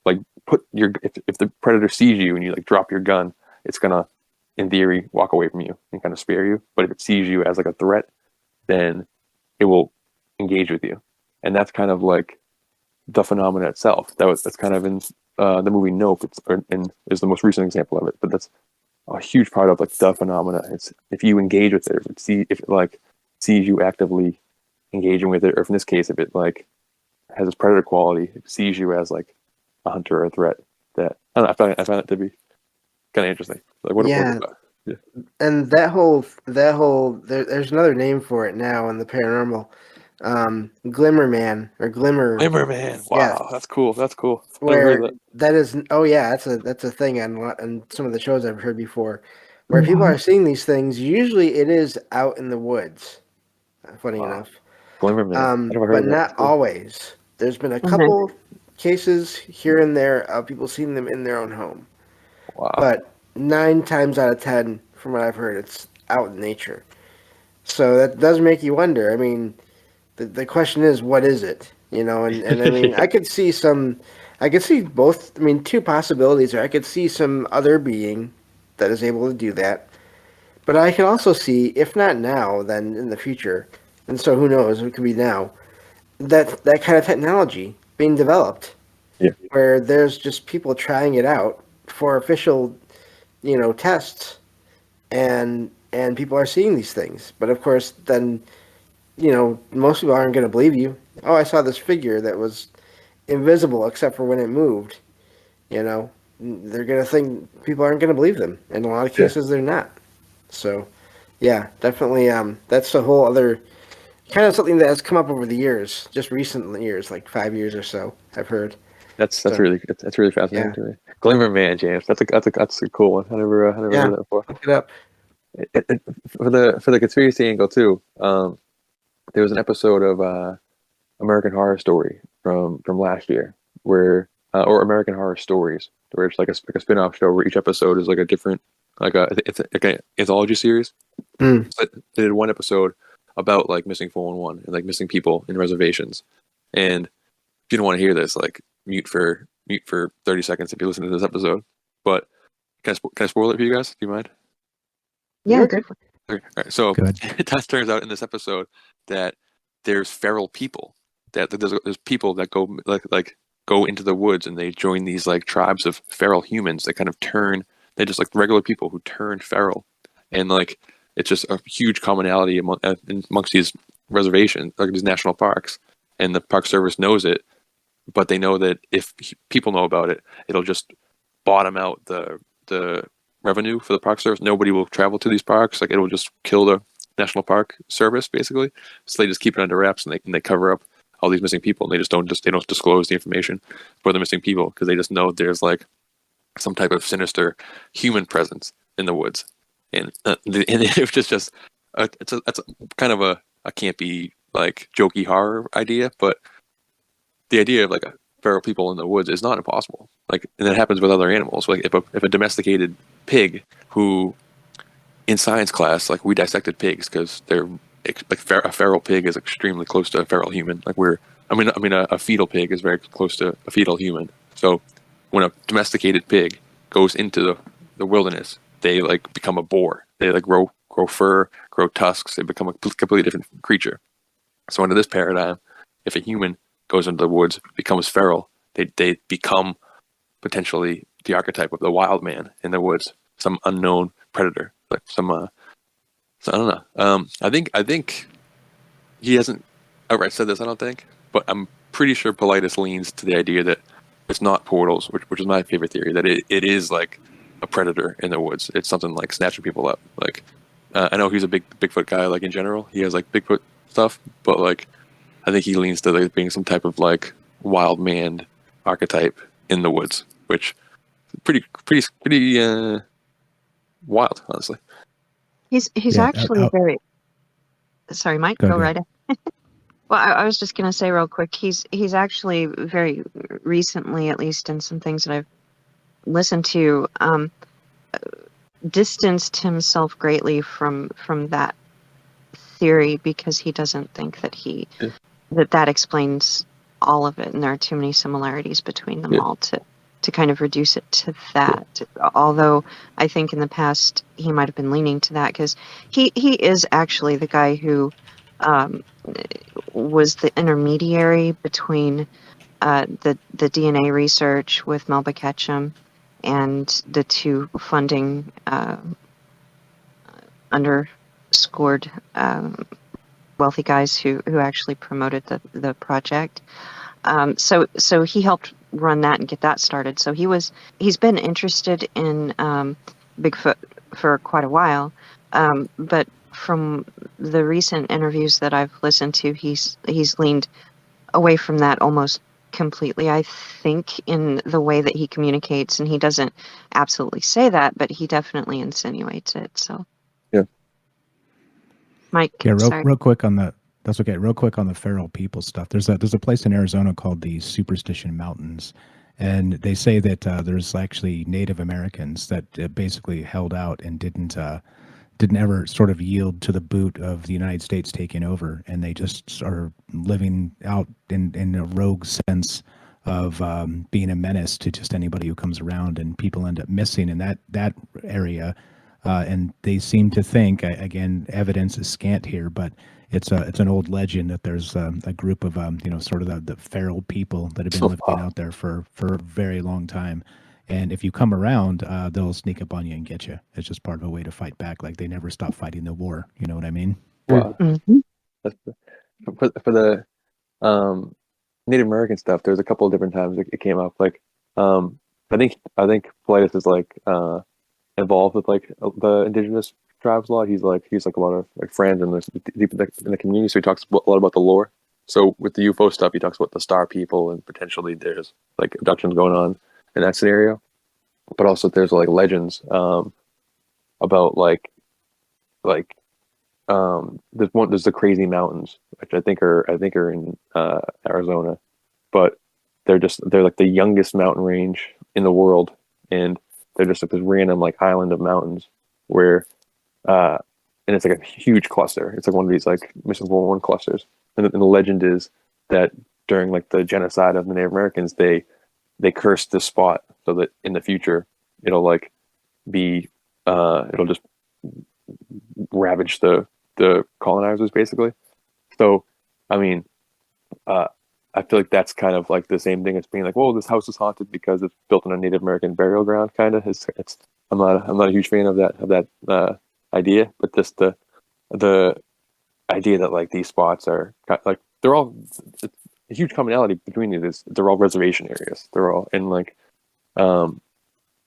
like put your if the predator sees you and you like drop your gun, it's gonna in theory, walk away from you and kind of spare you. But if it sees you as like a threat, then it will engage with you. And that's kind of like the phenomena itself. That's kind of in the movie Nope. Is the most recent example of it. But that's a huge part of like the phenomena. It's if you engage with it, if it like sees you actively engaging with it, or if in this case, if it like has this predator quality, it sees you as like a hunter or a threat. That I don't know. I found it to be kind of interesting. Like what? Yeah. Yeah. And there's another name for it now in the paranormal, Glimmer Man or Glimmer. Glimmer Man. Wow, Yeah. that's cool. That's cool. Where that is, oh yeah, that's a thing on some of the shows I've heard before, where people are seeing these things. Usually, it is out in the woods. Funny enough, Glimmer Man. I never heard but of that. not always. There's been a couple cases here and there of people seeing them in their own home. Wow. But 9 times out of 10, from what I've heard, it's out in nature. So that does make you wonder. I mean, the question is, what is it? You know, and I mean, I could see both. I mean, 2 possibilities. Or I could see some other being that is able to do that. But I can also see, if not now, then in the future, and so who knows, it could be now, that kind of technology being developed. Yeah. Where there's just people trying it out for official, tests, and people are seeing these things. But of course, then, most people aren't going to believe you. Oh, I saw this figure that was invisible except for when it moved. They're going to think people aren't going to believe them. In a lot of cases, they're not. So, yeah, definitely. That's a whole other kind of something that has come up over the years, just recent years, like 5 years or so. I've heard. That's really fascinating to me. Glimmer Man, James. That's a cool one. I never heard that before. Look it up. For the conspiracy angle too. There was an episode of American Horror Story from last year, where or American Horror Stories, where it's like a spin-off show where each episode is like a different it's like an anthology series. Mm. But they did one episode about like missing 411 and like missing people in reservations. And if you don't want to hear this, like mute for 30 seconds if you listen to this episode. But can I spoil it for you guys? Do you mind? Yeah, good. Okay. All right. So it turns out in this episode that there's feral people. That there's people that go go into the woods and they join these like tribes of feral humans that kind of turn. They're just like regular people who turn feral, and like it's just a huge commonality amongst these reservations, like these national parks, and the Park Service knows it, but they know that if people know about it, it'll just bottom out the revenue for the Park Service. Nobody will travel to these parks. Like it will just kill the National Park Service basically. So they just keep it under wraps and they cover up all these missing people, and they don't disclose the information for the missing people because they just know there's like some type of sinister human presence in the woods, and it was just it's a kind of a campy like jokey horror idea, but the idea of like a feral people in the woods is not impossible. Like, and that happens with other animals. Like if a domesticated pig, who in science class, like we dissected pigs because they're like a feral pig is extremely close to a feral human. Like a fetal pig is very close to a fetal human. So when a domesticated pig goes into the wilderness, they like become a boar. They like grow fur, grow tusks. They become a completely different creature. So under this paradigm, if a human goes into the woods, becomes feral, they become potentially the archetype of the wild man in the woods, some unknown predator, like some. So I don't know. I think he hasn't outright said this. I don't think, but I'm pretty sure Paulides leans to the idea that it's not portals, which is my favorite theory. That it is like a predator in the woods. It's something like snatching people up. Like I know he's a Bigfoot guy. Like in general, he has like Bigfoot stuff, but like I think he leans to like being some type of like wild man archetype in the woods, which is pretty wild, honestly. He's actually very. Sorry, Mike. Go right ahead. Well, I was just going to say real quick. He's actually very recently, at least in some things that I've listened to, distanced himself greatly from that theory because he doesn't think that that explains all of it, and there are too many similarities between them all to kind of reduce it to that. Although I think in the past he might have been leaning to that, because he is actually the guy who was the intermediary between the DNA research with Melba Ketchum and the two funding underscored wealthy guys who actually promoted the project. So he helped run that and get that started. So he's been interested in Bigfoot for quite a while, but from the recent interviews that I've listened to, he's leaned away from that almost completely, I think, in the way that he communicates, and he doesn't absolutely say that, but he definitely insinuates it. So yeah, Mike, Yeah, sorry. real quick on the that's okay. Real quick on the feral people stuff. There's a place in Arizona called the Superstition Mountains, and they say that there's actually Native Americans that basically held out and didn't ever sort of yield to the boot of the United States taking over, and they just are living out in a rogue sense of being a menace to just anybody who comes around, and people end up missing in that area. And they seem to think, again, evidence is scant here, but it's an old legend that there's a group of sort of the feral people that have been living out there for a very long time. And if you come around, they'll sneak up on you and get you. It's just part of a way to fight back. Like they never stop fighting the war. You know what I mean? wow. Mm-hmm. For the Native American stuff, there's a couple of different times it came up. Like I think Paulides is like involved with like the indigenous tribes a lot. He's like a lot of like friends and deep in the community, so he talks a lot about the lore. So with the UFO stuff, he talks about the star people and potentially there's like abductions going on in that scenario. But also there's like legends about like there's the crazy mountains, which I think are in Arizona, but they're like the youngest mountain range in the world, and they're just like this random like island of mountains where and it's like a huge cluster. It's like one of these like Mission 411 clusters, and the legend is that during like the genocide of the Native Americans, they cursed this spot so that in the future it'll like be it'll just ravage the colonizers basically. So I mean I feel like that's kind of like the same thing as being like, whoa, this house is haunted because it's built on a Native American burial ground. Kind of, it's. I'm not a huge fan of that idea, but just the idea that like these spots are like they're all a huge commonality between it is they're all reservation areas. They're all in like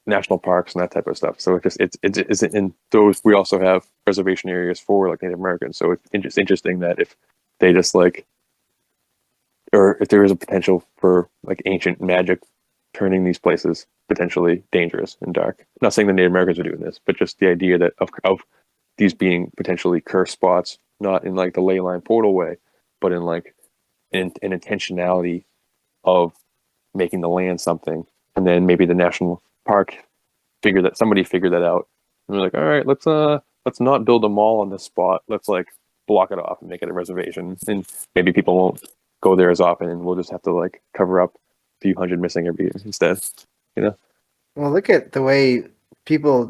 national parks and that type of stuff. So it's in those. We also have reservation areas for like Native Americans. So it's just interesting that if they just like, or if there is a potential for like ancient magic turning these places potentially dangerous and dark. I'm not saying the Native Americans are doing this, but just the idea that of these being potentially cursed spots, not in like the ley line portal way, but in like an intentionality of making the land something, and then maybe the national park somebody figured that out, and they're like, all right, let's not build a mall on this spot. Let's like block it off and make it a reservation, and maybe people won't go there as often, and we'll just have to like cover up a few hundred missing every year instead. You know? Well, look at the way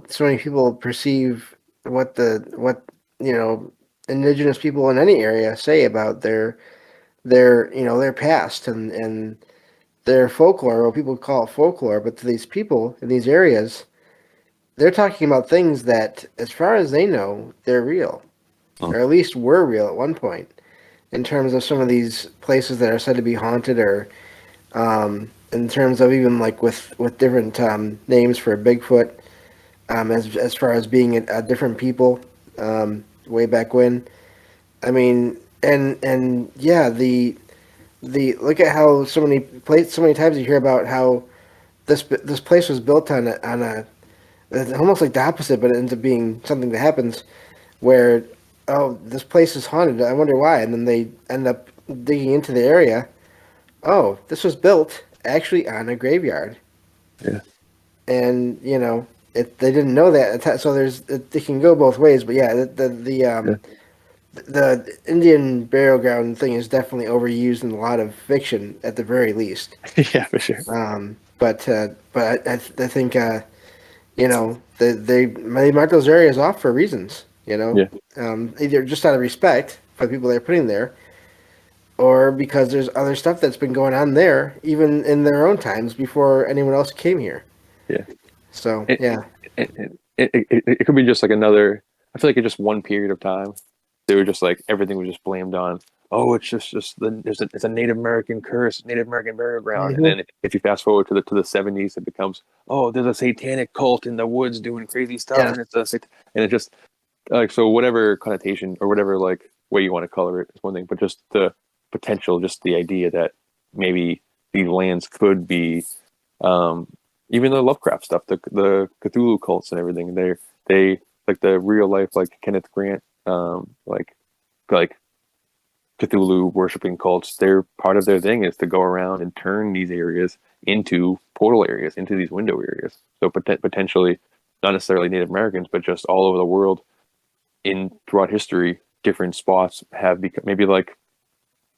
so many people perceive what indigenous people in any area say about their past and their folklore. Well, people call it folklore, but to these people in these areas, they're talking about things that, as far as they know, they're real, or at least were real at one point. In terms of some of these places that are said to be haunted, or in terms of even like with different names for Bigfoot, as far as being a different people way back when. I mean, and yeah, the look at how so many times you hear about how this place was built on a it's almost like the opposite, but it ends up being something that happens where, oh, this place is haunted. I wonder why. And then they end up digging into the area. Oh, this was built actually on a graveyard. Yeah. And they didn't know that. So it can go both ways. But yeah, the Indian burial ground thing is definitely overused in a lot of fiction, at the very least. Yeah, for sure. But I think they mark those areas off for reasons. Yeah. Either just out of respect for the people they're putting there, or because there's other stuff that's been going on there, even in their own times before anyone else came here. Yeah. So It, yeah, it could be just like another. I feel like it's just one period of time. They were just like everything was just blamed on. Oh, it's just it's a Native American curse, Native American burial ground. And Mhm. then if you fast forward to the 70s, it becomes, oh, there's a satanic cult in the woods doing crazy stuff, Yeah. and and it just like, so whatever connotation or whatever like way you want to color it is one thing, but just the potential, just the idea that maybe these lands could be, even the Lovecraft stuff, the Cthulhu cults and everything. They like the real life, like Kenneth Grant, like Cthulhu worshiping cults. They're part of their thing is to go around and turn these areas into portal areas, into these window areas. So potentially, not necessarily Native Americans, but just all over the world, throughout history, different spots have become, maybe like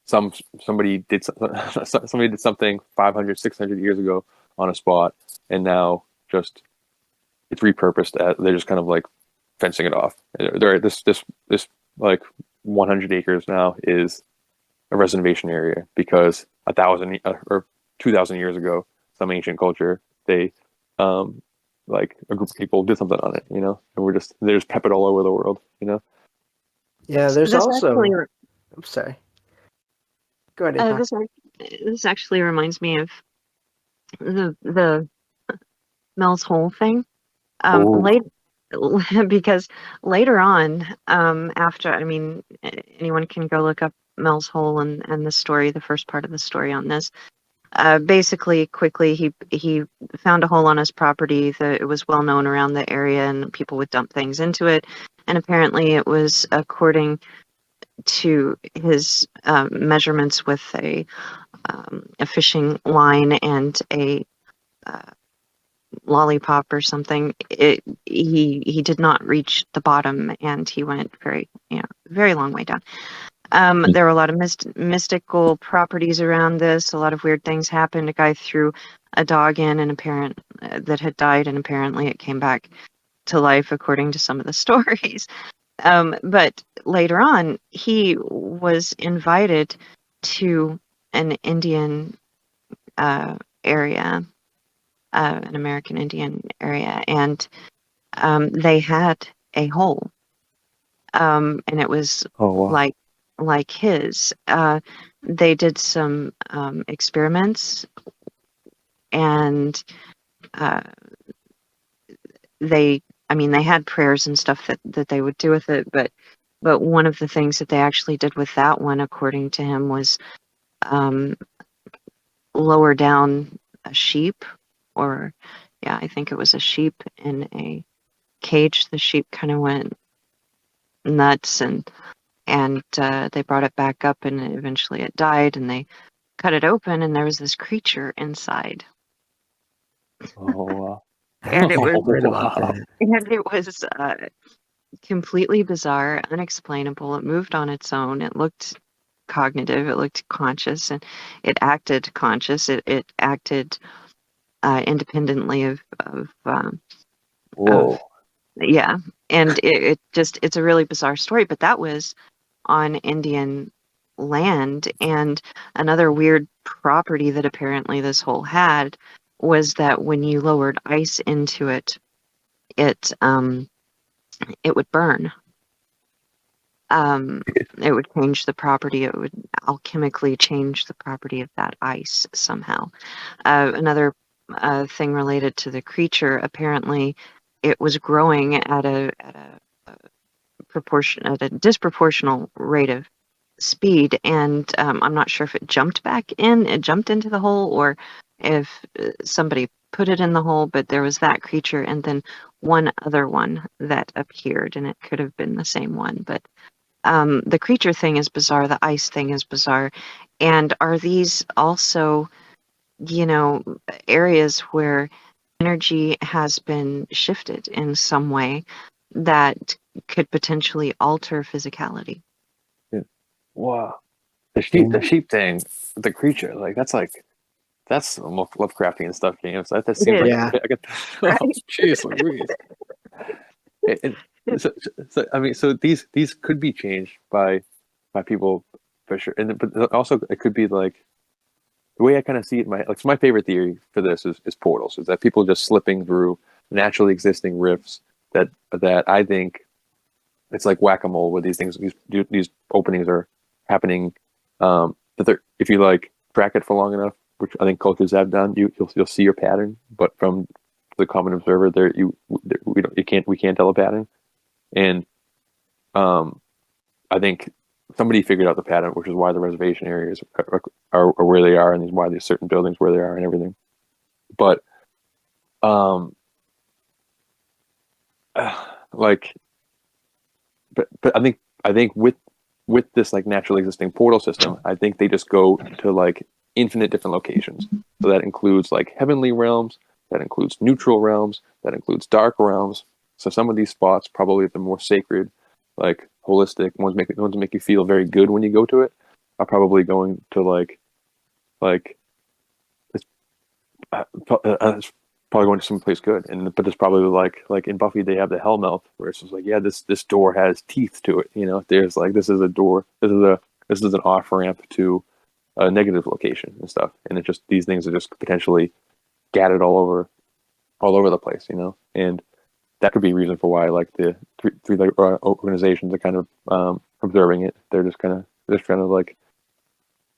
somebody did somebody did something 500, 600 years ago on a spot, and now just it's repurposed. They're just kind of like fencing it off. This like 100 acres now is a reservation area because 1,000 or 2,000 years ago, some ancient culture, they like a group of people did something on it, and they just pep it all over the world. yeah. There's This actually, also. I'm sorry. Go ahead, Apoc. this actually reminds me of the Mel's Hole thing. Oh. Late because later on, after, I mean, anyone can go look up Mel's Hole and the story, the first part of the story on this. Basically, quickly, he found a hole on his property that it was well known around the area, and people would dump things into it. And apparently, it was according to his measurements with a fishing line and a lollipop or something. He did not reach the bottom, and he went very long way down. There were a lot of mystical properties around this. A lot of weird things happened. A guy threw a dog in that had died, and apparently it came back to life, according to some of the stories. But later on, he was invited to an Indian area, an American Indian area, and they had a hole, and it was Oh, wow. like his. They did some experiments, and they had prayers and stuff that they would do with it, but one of the things that they actually did with that one, according to him, was lower down a sheep, or I think it was a sheep in a cage. The sheep kind of went nuts, and they brought it back up, and eventually it died, and they cut it open, and there was this creature inside. Oh, wow. And it was Right about that. and it was completely bizarre, unexplainable. It moved on its own. It looked cognitive. It looked conscious, and it acted conscious. It acted independently of Whoa. yeah. And it's a really bizarre story. But that was on Indian land, and another weird property that apparently this hole had was that when you lowered ice into it, it would burn. It would change the property. It would alchemically change the property of that ice somehow. Another thing related to the creature, apparently, it was growing at a disproportional rate of speed, and I'm not sure if it jumped into the hole, or if somebody put it in the hole, but there was that creature and then one other one that appeared, and it could have been the same one. But the creature thing is bizarre, the ice thing is bizarre. And are these also, areas where energy has been shifted in some way that could potentially alter physicality? wow, the sheep thing, the creature, like that's some Lovecraftian stuff, James. That It seems like is. Yeah. I get. Right? Oh, jeez, Louise. I mean, so these could be changed by people for sure, but also it could be like the way I kind of see it. My favorite theory for this is portals. Is that people just slipping through naturally existing rifts that I think it's like whack-a-mole where these things these openings are happening. That they're, if you like track it for long enough, which I think cultures have done, you'll see your pattern. But from the common observer, we can't tell a pattern. And I think somebody figured out the pattern, which is why the reservation areas are where they are, and why there's certain buildings where they are and everything. But like, but I think with this like naturally existing portal system, I think they just go to like infinite different locations. So that includes like heavenly realms, that includes neutral realms, that includes dark realms. So some of these spots, probably the more sacred, like holistic ones, make you feel very good when you go to it, are probably going to like it's, it's probably going to someplace good. But it's probably like in Buffy they have the Hellmouth, where it's just like, yeah, this door has teeth to it. There's like, this is a door, this is an off ramp to a negative location and stuff. And it just, these things are just potentially scattered all over the place. And that could be a reason for why like the three organizations are kind of observing it. They're just kind of like,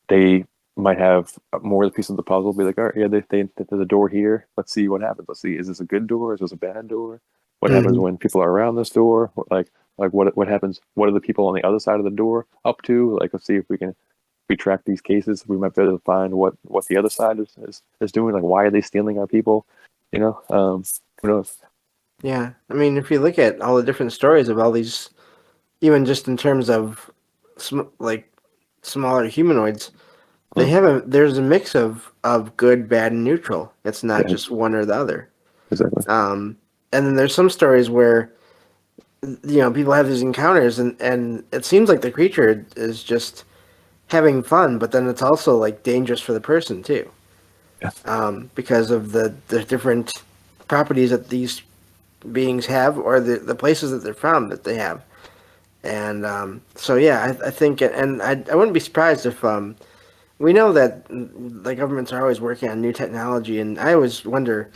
they might have more of the pieces of the puzzle. Be like, all right, yeah, there's a door here. Let's see what happens. Let's see, is this a good door? Is this a bad door? What happens when people are around this door? What happens? What are the people on the other side of the door up to? Like, let's see if we track these cases. We might be able to find what the other side is doing. Like, why are they stealing our people? Who knows? Yeah, I mean, if you look at all the different stories of all these, even just in terms of like smaller humanoids, there's a mix of good, bad, and neutral. It's not just one or the other. Exactly. And then there's some stories where people have these encounters, and it seems like the creature is just having fun, but then it's also like dangerous for the person too. Yeah. Because of the different properties that these beings have, or the places that they're from that they have. And so yeah, I think, and I wouldn't be surprised if we know that the governments are always working on new technology, and I always wonder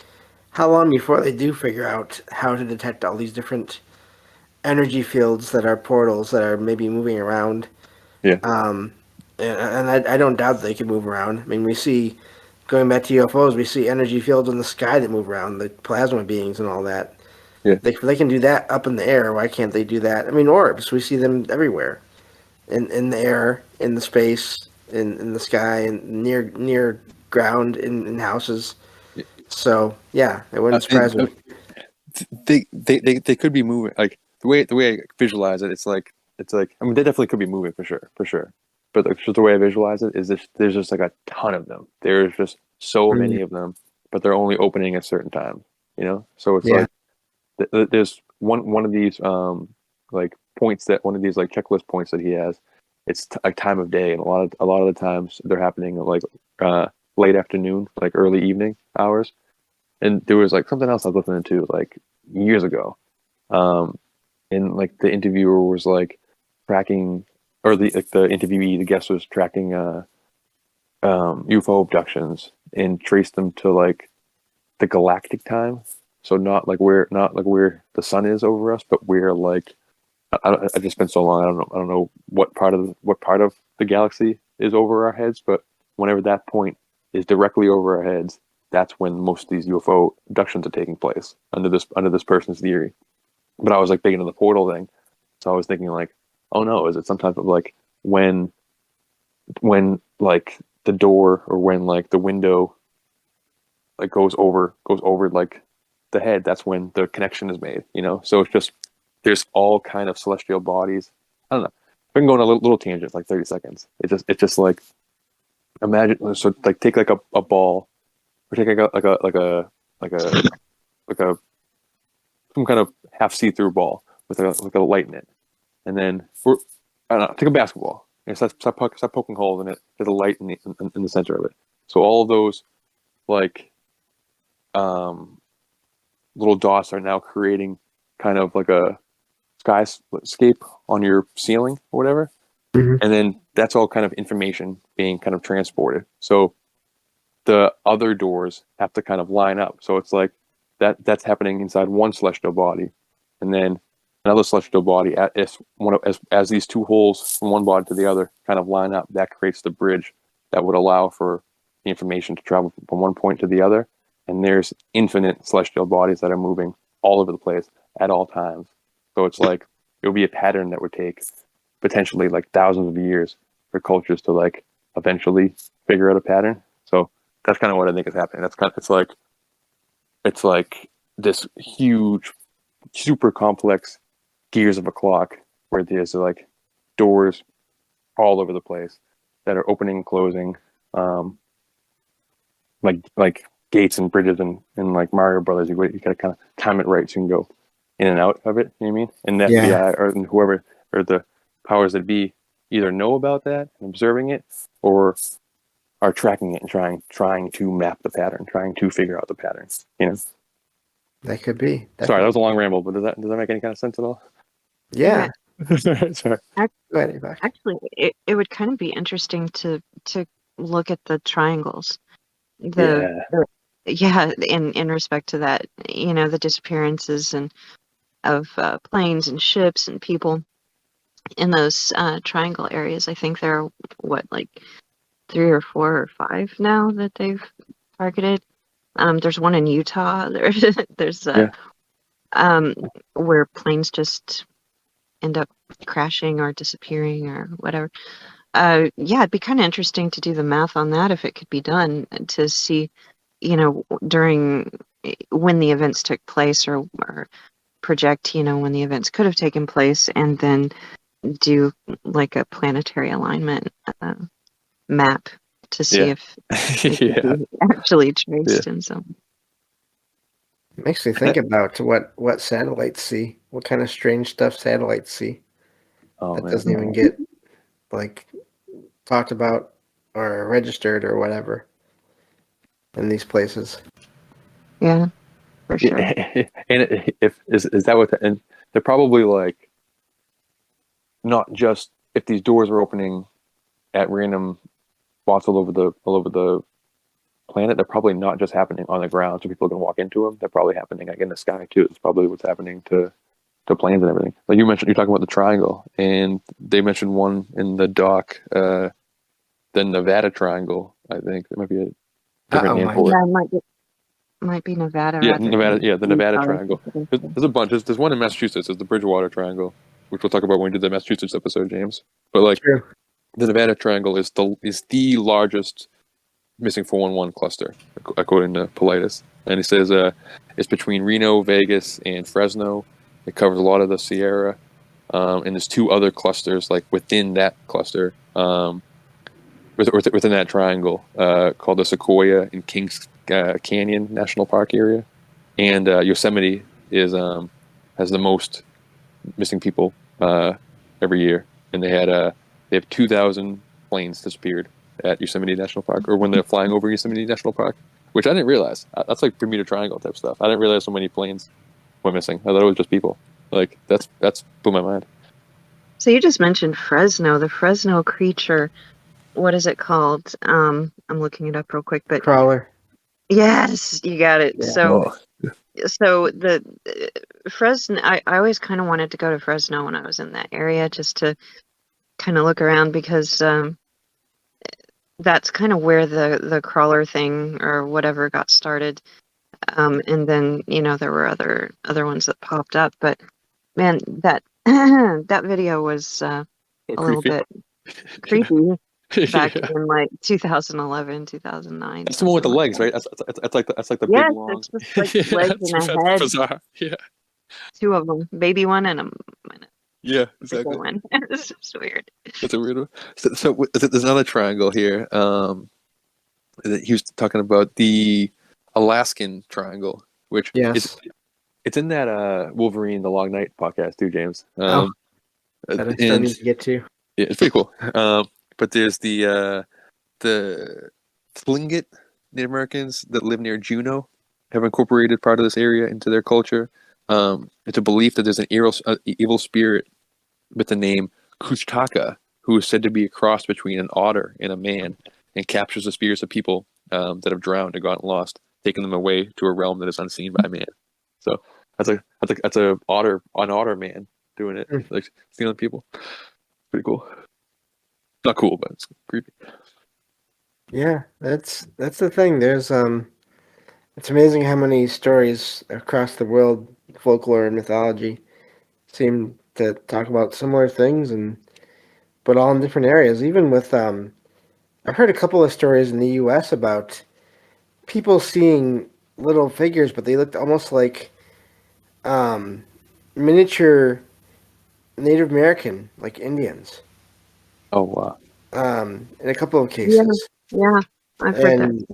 how long before they do figure out how to detect all these different energy fields that are portals that are maybe moving around. Yeah. And I don't doubt that they can move around. I mean, we see, going back to UFOs, we see energy fields in the sky that move around, the plasma beings and all that. Yeah. They can do that up in the air. Why can't they do that? I mean, orbs, we see them everywhere. In the air, in the space, in the sky, and near ground, in houses. So, yeah, it wouldn't surprise me. They could be moving, like the way I visualize it. It's like I mean, they definitely could be moving for sure. But just the way I visualize it is there's just like a ton of them. There's just so many of them, but they're only opening at certain times. So it's like there's one of these like points, that one of these like checklist points that he has. It's like time of day, and a lot of the times they're happening at like late afternoon, like early evening hours. And there was like something else I was listening to like years ago, and like the interviewer was like tracking, or the interviewee, the guest was tracking UFO abductions and traced them to like the galactic time. So not like where the sun is over us, but where like I just spent so long. I don't know what part of the galaxy is over our heads, but whenever that point is directly over our heads, that's when most of these UFO abductions are taking place under this person's theory. But I was like big into the portal thing, so I was thinking like, oh no, is it some type of like when like the door, or when like the window like goes over like the head, that's when the connection is made. So it's just, there's all kind of celestial bodies. I don't know. I can go on a little tangent, like 30 seconds. It's just like, imagine, so like take like a ball, or take like a some kind of half see-through ball with a light in it, and then I don't know, take a basketball, And stop poking holes in it. There's a light in the center of it. So all of those like little dots are now creating kind of like a skyscape on your ceiling or whatever. Mhm. And then that's all kind of information being kind of transported. So the other doors have to kind of line up. So it's like that's happening inside one celestial body, and then another celestial body as these two holes from one body to the other kind of line up. That creates the bridge that would allow for the information to travel from one point to the other. And there's infinite celestial bodies that are moving all over the place at all times. So it's like it would be a pattern that would take potentially like thousands of years for cultures to like eventually figure out a pattern. So that's kind of what I think is happening. It's like this huge, super complex gears of a clock where there's like doors all over the place that are opening and closing, like gates and bridges and like Mario Brothers. You gotta kind of time it right so you can go in and out of it. You know what I mean? And the FBI or whoever or the powers that be either know about that and observing it, or are tracking it and trying to map the pattern, trying to figure out the patterns. You know. That could be. Sorry, that was a long ramble, but does that make any kind of sense at all? Yeah. Sorry. Go ahead, Apoc. Actually, it would kind of be interesting to look at the triangles. Yeah, in respect to that, the disappearances and of planes and ships and people in those triangle areas. I think there are like 3 or 4 or 5 now that they've targeted. There's one in Utah. There's where planes just end up crashing or disappearing or whatever. It'd be kind of interesting to do the math on that if it could be done to see, during when the events took place or project, when the events could have taken place, and then do like a planetary alignment map to see if it could be actually traced in some. It makes me think about what satellites see. What kind of strange stuff satellites see that doesn't even get like talked about or registered or whatever in these places. Yeah, for sure. And is that what? And they're probably like not just if these doors are opening at random spots all over the planet. They're probably not just happening on the ground so people can walk into them. They're probably happening like in the sky too. It's probably what's happening to planes and everything. Like you're talking about the triangle, and they mentioned one in the doc, the Nevada Triangle. I think there might be a different name for it. Yeah, might be Nevada. Yeah, Nevada. Yeah, the Nevada Triangle. There's a bunch. There's one in Massachusetts. There's the Bridgewater Triangle, which we'll talk about when we do the Massachusetts episode, James. But like the Nevada Triangle is the largest missing 411 cluster, according to Paulides. And he says it's between Reno, Vegas, and Fresno. It covers a lot of the Sierra, and there's 2 other clusters like within that cluster, within that triangle, called the Sequoia and Kings Canyon National Park area, and Yosemite has the most missing people every year, and they have 2,000 planes disappeared at Yosemite National Park, or when they're flying over Yosemite National Park, which I didn't realize. That's like Bermuda Triangle type stuff. I didn't realize so many planes were missing. I thought it was just people. Like that's blew my mind. So you just mentioned Fresno, the Fresno creature. What is it called? I'm looking it up real quick, but Crawler. Yes, you got it. Yeah. So the Fresno, I always kind of wanted to go to Fresno when I was in that area just to kind of look around, because that's kind of where the crawler thing or whatever got started. And then, there were other ones that popped up, but man, that that video was a little bit creepy. Back in like 2011, 2009. That's the one with the legs, right? That's like the big long. It's just like legs and a head. Bizarre. Yeah. 2 of them, baby one and a yeah, exactly. One. It's just weird. That's a weird one. So there's another triangle here. He was talking about the Alaskan Triangle, which it's in that Wolverine: The Long Night podcast too, James. That I still need to get to. Yeah, it's pretty cool. But there's the Tlingit Native Americans that live near Juneau have incorporated part of this area into their culture. It's a belief that there's an evil spirit with the name Kushtaka, who is said to be a cross between an otter and a man, and captures the spirits of people that have drowned and gotten lost, taking them away to a realm that is unseen by man. So that's a otter man doing it, Mm. like stealing people. Pretty cool. Not cool, but it's creepy. Yeah, that's the thing. There's it's amazing how many stories across the world, folklore and mythology, seem to talk about similar things, and but all in different areas. Even with I've heard a couple of stories in the U.S. about people seeing little figures, but they looked almost like um, miniature Native American, like Indians, Oh wow. in a couple of Yeah, cases. yeah, I've heard that. And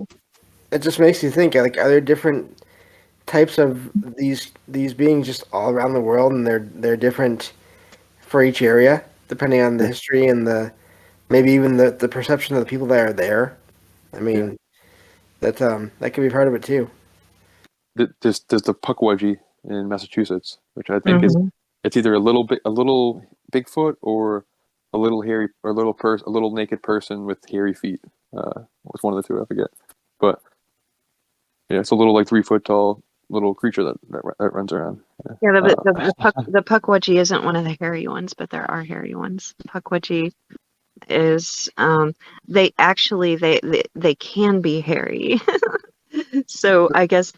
it just makes you think, like, are there different types of these beings just all around the world, and they're different for each area, depending on the Yeah. history and the maybe even the perception of the people that are there. I Yeah. mean, that could be part of it too. There's the Pukwudgie in Massachusetts, which I think is Hmm. it's either a little Bigfoot or a little hairy or a little naked person with hairy feet. It's one of the two, I forget. But yeah, it's a little like 3 foot tall little creature that runs around. Yeah. Yeah, the Pukwudgie isn't one of the hairy ones, but there are hairy ones. Pukwudgie is they can be hairy. So I guess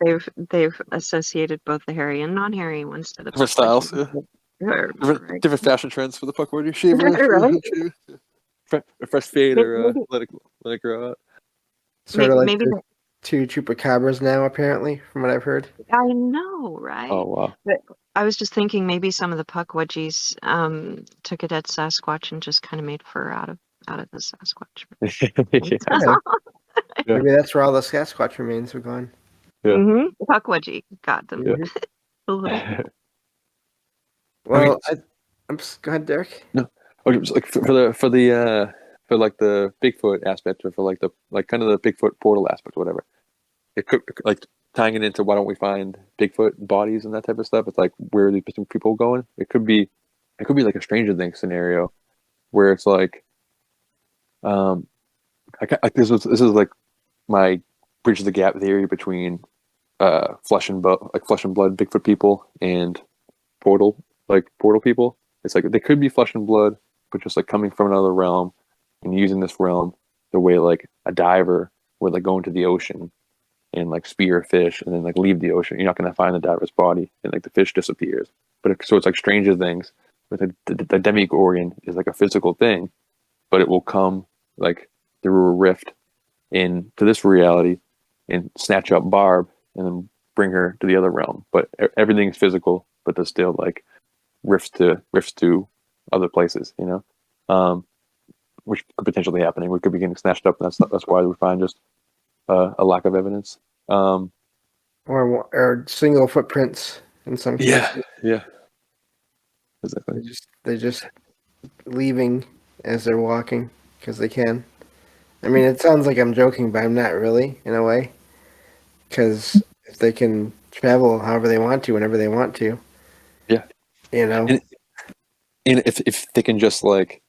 they've associated both the hairy and non-hairy ones to the Different styles, Pukwudgie. yeah. Right. Different fashion trends for the Pukwudgie. Shave it, Right. shave it. A fresh fade or Maybe let it grow out. Sort of like maybe the two chupacabras now, apparently, from what I've heard. I know, Oh right? wow. But I was just thinking maybe some of the Pukwudgies took a dead Sasquatch and just kind of made fur out of the Sasquatch. Yeah. Yeah. Maybe that's where all the Sasquatch remains have gone. Yeah. Pukwudgie got them Yeah. a little. I mean, Well, go ahead, Derek. no. Okay, just like for like the Bigfoot aspect, or for like the like kind of the Bigfoot portal aspect, or whatever. It could like tying it into why don't we find Bigfoot bodies and that type of stuff. It's like where are these people going? It could be like a Stranger Things scenario where it's like this is like my bridge the gap theory between flesh and blood Bigfoot people and portal people. It's like they could be flesh and blood, but just like coming from another realm and using this realm the way like a diver would like go into the ocean and like spear a fish and then like leave the ocean. You're not going to find the diver's body and like the fish disappears. So it's like Stranger Things, with the Demogorgon is like a physical thing, but it will come like through a rift into this reality and snatch up Barb and then bring her to the other realm. But everything's physical, but there's still like rifts to other places, which could potentially happening. We could be getting snatched up, and that's why we find just a lack of evidence. Or single footprints in some cases. Yeah, exactly. They're just leaving as they're walking because they can. I mean, it sounds like I'm joking, but I'm not really, in a way. Because if they can travel however they want to, whenever they want to, Yeah, and if they can just like,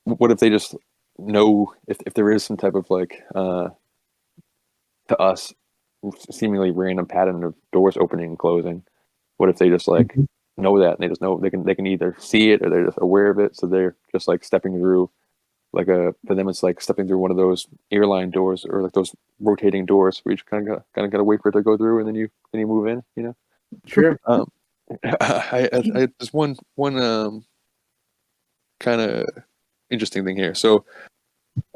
what if they just know if there is some type of like to us seemingly random pattern of doors opening and closing? What if they just like know that, and they just know they can either see it or they're just aware of it, so they're just like stepping through for them it's like stepping through one of those airline doors or like those rotating doors where you just kind of gotta wait for it to go through and then you move in. Sure. I just one kind of interesting thing here. So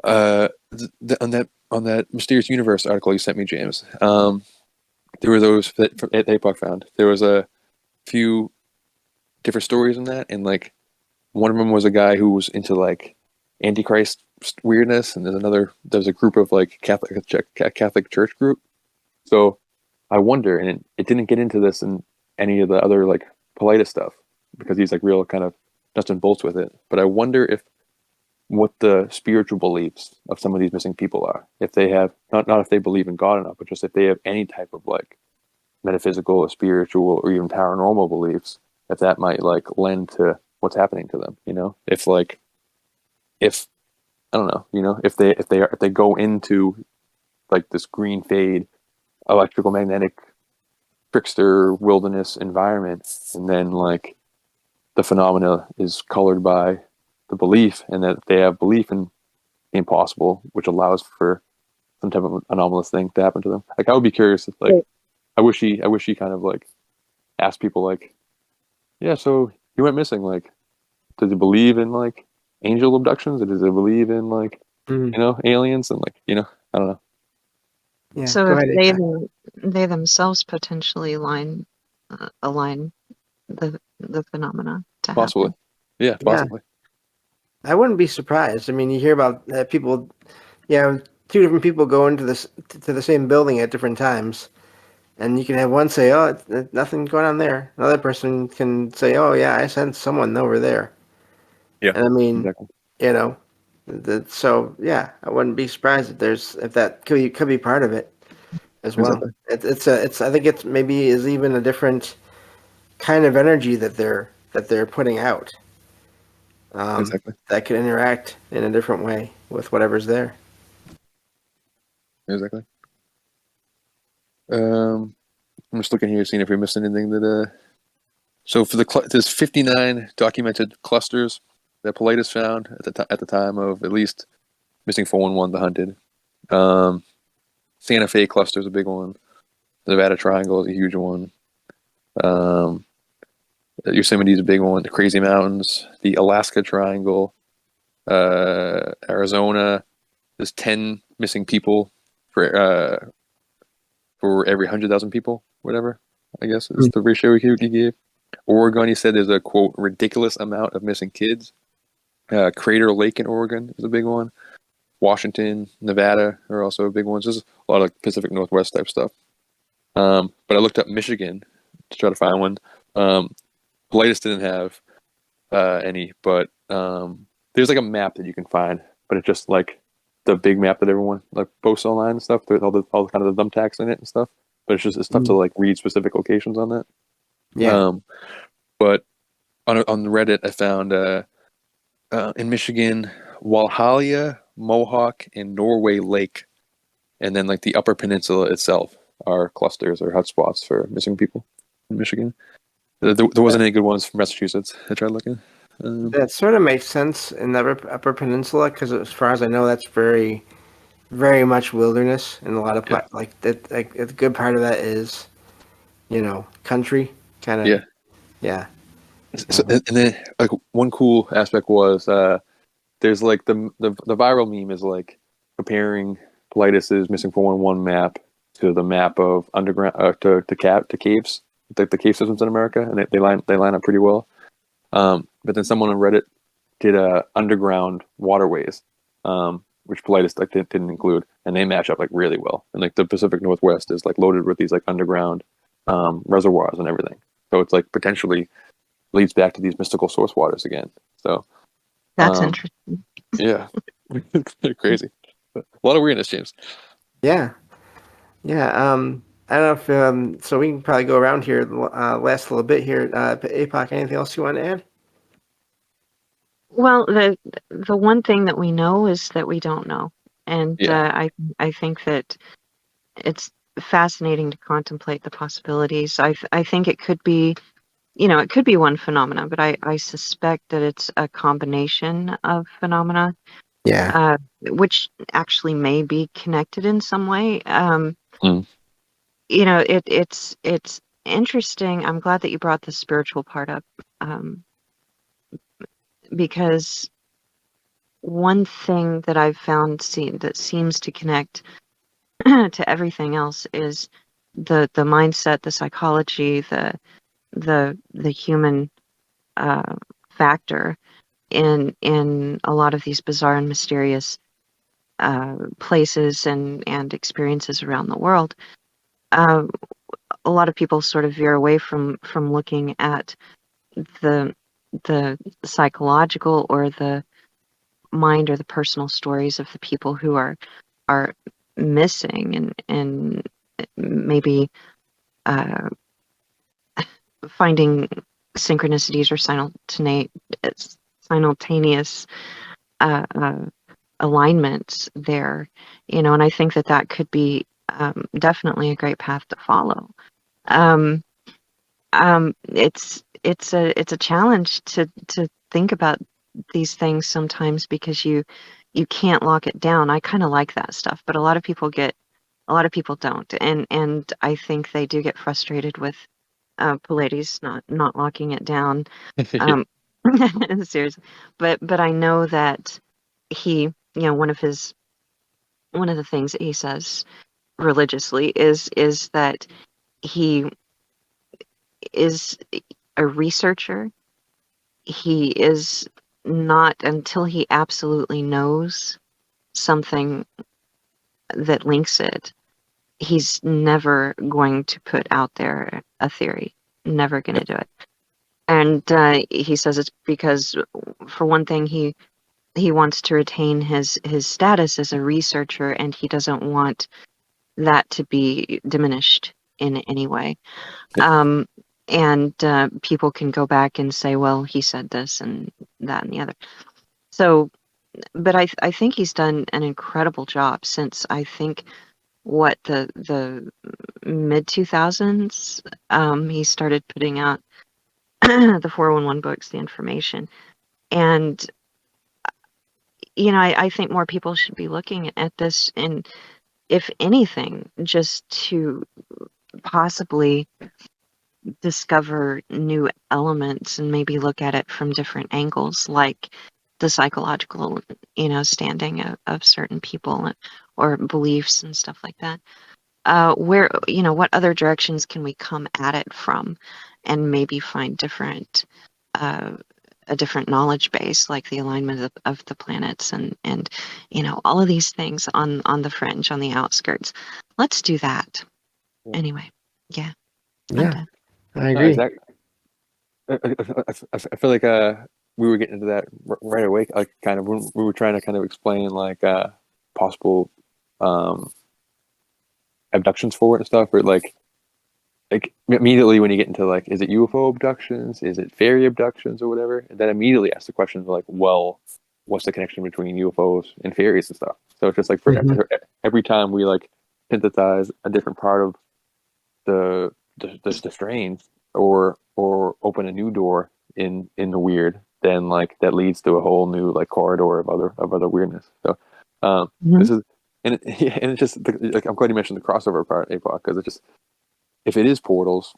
on that Mysterious Universe article you sent me, James, there were those that Apoc found. There was a few different stories in that, and like one of them was a guy who was into like Antichrist weirdness, and there's a group of like Catholic Church group. So I wonder, and it didn't get into this in any of the other like Paulides stuff, because he's like real kind of nuts and bolts with it. But I wonder if what the spiritual beliefs of some of these missing people are. If they have not if they believe in God or not, but just if they have any type of like metaphysical or spiritual or even paranormal beliefs, if that might like lend to what's happening to them, you know? If I don't know, you know, if they go into like this green fade electrical magnetic trickster wilderness environment, and then like the phenomena is colored by the belief, and that they have belief in the impossible, which allows for some type of anomalous thing to happen to them. Like I would be curious if like I wish he kind of like asked people like, yeah, so he went missing, like does he believe in like angel abductions, or does he believe in like you know, aliens, and like, you know, I don't know. Yeah. So Go if ahead. they themselves potentially align the phenomena to Possibly. happen. Yeah, Yeah. possibly. I wouldn't be surprised. I mean, you hear about people, two different people go into to the same building at different times, and you can have one say, "Oh, it's nothing going on there." Another person can say, "Oh, yeah, I sensed someone over there." Yeah, And I mean, exactly. you know, so yeah, I wouldn't be surprised if that could be part of it as well. Exactly. It's I think it's maybe is even a different kind of energy that they're putting out. Exactly. That could interact in a different way with whatever's there. Exactly. I'm just looking here, seeing if we missed anything that. So for there's 59 documented clusters that Paulides found at the time of at least missing 411, the hunted. Santa Fe cluster is a big one. The Nevada Triangle is a huge one. Yosemite is a big one. The Crazy Mountains, the Alaska Triangle, Arizona. There's 10 missing people for every 100,000 people, whatever. I guess is the ratio he gave. Oregon, he said there's a quote ridiculous amount of missing kids. Crater Lake in Oregon is a big one. Washington, Nevada are also big ones. There's a lot of Pacific Northwest type stuff. But I looked up Michigan to try to find one. Paulides didn't have any, but there's like a map that you can find, but it's just like the big map that everyone like posts online and stuff. There's all the kind of the thumbtacks in it and stuff. But it's tough to like read specific locations on that. Yeah. But on Reddit, I found in Michigan, Walhalla, Mohawk, and Norway Lake, and then like the Upper Peninsula itself are clusters or hotspots for missing people in Michigan. There wasn't any good ones from Massachusetts. I tried looking. That sort of makes sense in the Upper Peninsula because, as far as I know, that's very, very much wilderness, and a lot of like that. Like a good part of that is, country kind of. Yeah. Yeah. So, and then like one cool aspect was there's like the viral meme is like comparing Paulides' missing 411 map to the map of underground to caves, like the cave systems in America, and they line up pretty well. But then someone on Reddit did underground waterways, which Paulides like didn't include, and they match up like really well. And like the Pacific Northwest is like loaded with these like underground reservoirs and everything, so it's like potentially leads back to these mystical source waters again. So That's interesting. Yeah, crazy. A lot of weirdness, James. Yeah. Yeah. I don't know if so we can probably go around here, last a little bit here. Apoc, anything else you want to add? Well, the one thing that we know is that we don't know, and Yeah. I think that it's fascinating to contemplate the possibilities. I think it could be, it could be one phenomena, but I suspect that it's a combination of phenomena, Yeah. which actually may be connected in some way. Mm. It's interesting. I'm glad that you brought the spiritual part up, because one thing that I've found that seems to connect to everything else is the mindset, the psychology, the human factor in a lot of these bizarre and mysterious places and experiences around the world. A lot of people sort of veer away from looking at the the psychological or the mind or the personal stories of the people who are missing and maybe finding synchronicities or simultaneous alignments there, and I think that could be definitely a great path to follow. It's a challenge to think about these things sometimes because you can't lock it down. I kind of like that stuff, but a lot of people don't, and I think they do get frustrated with Paulides not locking it down. Seriously, but I know that he, one of the things that he says religiously is that he is a researcher. He is not until he absolutely knows something that links it. He's never going to put out there a theory. Never going to do it. And he says it's because, for one thing, he wants to retain his status as a researcher, and he doesn't want that to be diminished in any way. And people can go back and say, well, he said this and that and the other. So, but I think he's done an incredible job since, I think, the mid 2000s, he started putting out the 411 books, the information. And, I think more people should be looking at this, and if anything, just to possibly discover new elements and maybe look at it from different angles, like the psychological, standing of certain people or beliefs and stuff like that. Where, what other directions can we come at it from, and maybe find a different knowledge base, like the alignment of the planets and all of these things on the fringe, on the outskirts. Let's do that. Anyway, yeah. Yeah, I No, agree. exactly. I feel like we were getting into that right away. Like, kind of when we were trying to kind of explain like possible abductions for it and stuff, or like immediately when you get into like, is it UFO abductions, is it fairy abductions or whatever, and then immediately ask the questions like, well, what's the connection between UFOs and fairies and stuff? So it's just like for every time we like synthesize a different part of the strange or open a new door in the weird, then like that leads to a whole new like corridor of other weirdness. So this is and it's just like, I'm glad you mentioned the crossover part, Apoc, because it's just, if it is portals,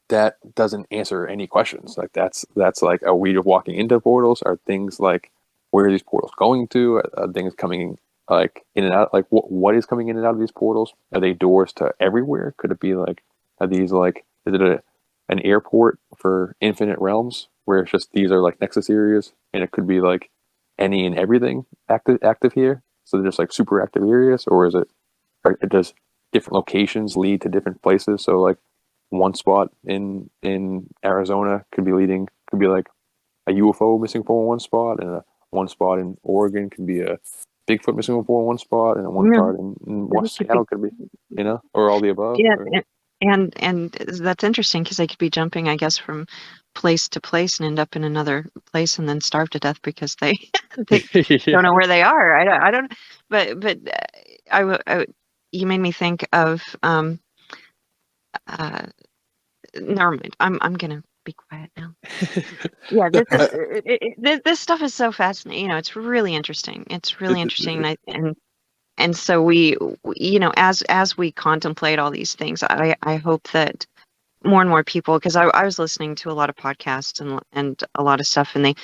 that doesn't answer any questions. Like that's like, are we walking into portals? Are things like, where are these portals going to? Are things coming like in and out? Like what is coming in and out of these portals? Are they doors to everywhere? Could it be like, are these like, is it an airport for infinite realms where it's just, these are like nexus areas, and it could be like any and everything active here? So they're just like super active areas, or is it, or does different locations lead to different places? So like one spot in Arizona could be like a UFO missing 411 spot, and one spot in Oregon could be a Bigfoot missing 411 spot, and one part in West Seattle could be, or all the above. Yeah, and that's interesting because they could be jumping, I guess, from place to place and end up in another place and then starve to death because they don't know where they are. I don't. But you made me think of never mind. I'm gonna be quiet now. Yeah, this stuff is so fascinating. It's really interesting. It's really interesting, and so we as we contemplate all these things, I hope that more and more people, because I was listening to a lot of podcasts and a lot of stuff, and they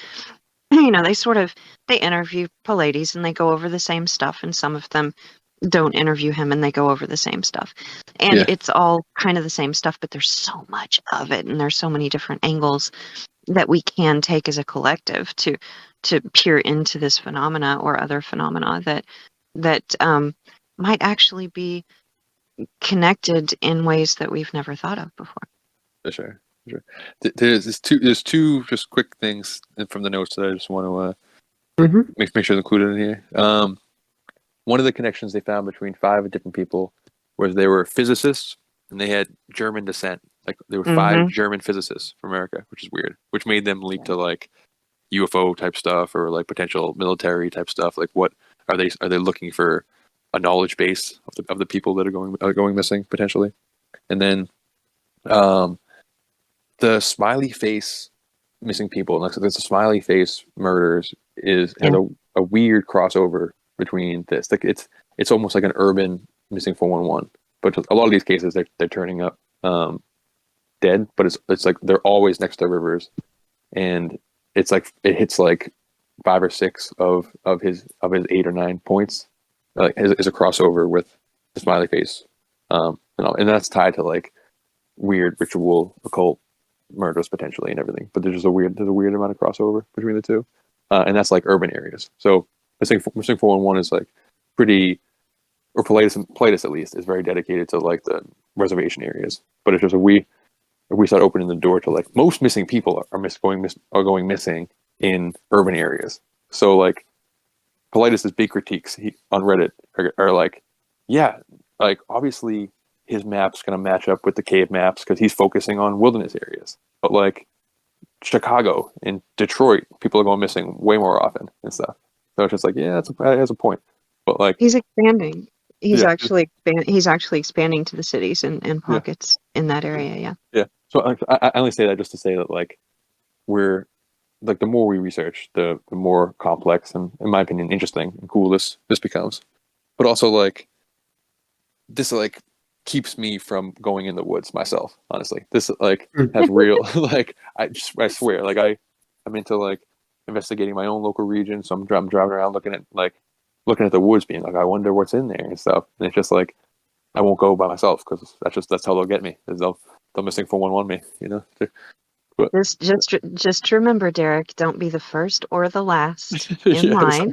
they interview Paulides and they go over the same stuff, and some of them don't interview him and they go over the same stuff, and it's all kind of the same stuff, but there's so much of it, and there's so many different angles that we can take as a collective to peer into this phenomena or other phenomena that might actually be connected in ways that we've never thought of before. For sure. Sure. There's two just quick things from the notes that I just want to make sure it's included in here. One of the connections they found between 5 different people was they were physicists and they had German descent. Like there were 5 German physicists from America, which is weird, which made them leap to like UFO type stuff or like potential military type stuff. Like what are they looking for a knowledge base of the people that are going missing potentially? And then the smiley face missing people, like the smiley face murders has a weird crossover between this. Like it's almost like an urban missing 411, but a lot of these cases they're turning up dead, but it's like they're always next to rivers, and it's like it hits like 5 or 6 of his 8 or 9 points is a crossover with the smiley face, and that's tied to like weird ritual occult murders potentially and everything. But there's a weird amount of crossover between the two, and that's like urban areas. So missing 411 is like pretty, or Paulides at least is very dedicated to like the reservation areas. But it's just we start opening the door to like most missing people are going missing in urban areas. So like Paulides' big critiques on Reddit are like, yeah, like obviously his map's going to match up with the cave maps because he's focusing on wilderness areas. But like Chicago and Detroit, people are going missing way more often and stuff. So it's just like, yeah, that has a point. But like he's expanding. He's actually expanding to the cities and pockets in that area. Yeah. Yeah. So I only say that just to say that like we're like the more we research, the more complex and, in my opinion, interesting and cool this becomes. But also like this like keeps me from going in the woods myself. Honestly, this like has real like I swear like I'm into like investigating my own local region. So I'm driving around looking at the woods, being like, I wonder what's in there and stuff. And it's just like I won't go by myself because that's how they'll get me. They'll missing 411 me, you know. But, just remember, Derek, don't be the first or the last in line,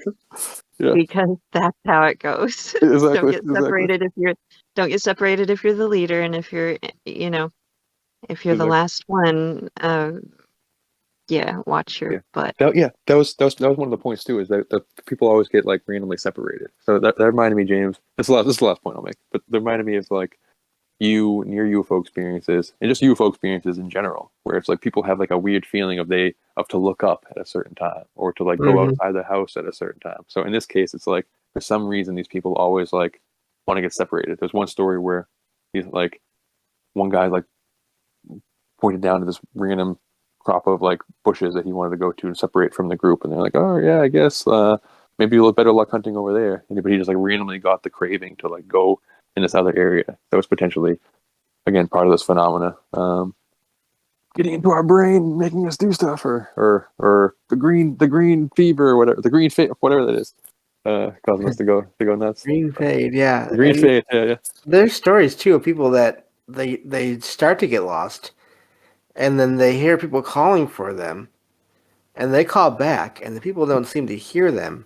because that's how it goes. Exactly, don't get separated if you're the leader, and if you're the last one, watch your butt. That was one of the points too, is that the people always get like randomly separated. So that reminded me, James. This is the last point I'll make, but that reminded me of like you and your UFO experiences and just UFO experiences in general, where it's like people have like a weird feeling of to look up at a certain time or to like go outside the house at a certain time. So in this case, it's like for some reason these people always like want to get separated. There's one story where he's like one guy like pointed down to this random crop of like bushes that he wanted to go to and separate from the group, and they're like, oh yeah, I guess maybe a little better luck hunting over there. But he just like randomly got the craving to like go in this other area that was potentially, again, part of this phenomena, getting into our brain, making us do stuff, or the green fever, or whatever, the green fade, whatever that is, causing us to go nuts. Green fade, yeah. The green fade, yeah. There's stories too of people that they start to get lost, and then they hear people calling for them, and they call back, and the people don't seem to hear them,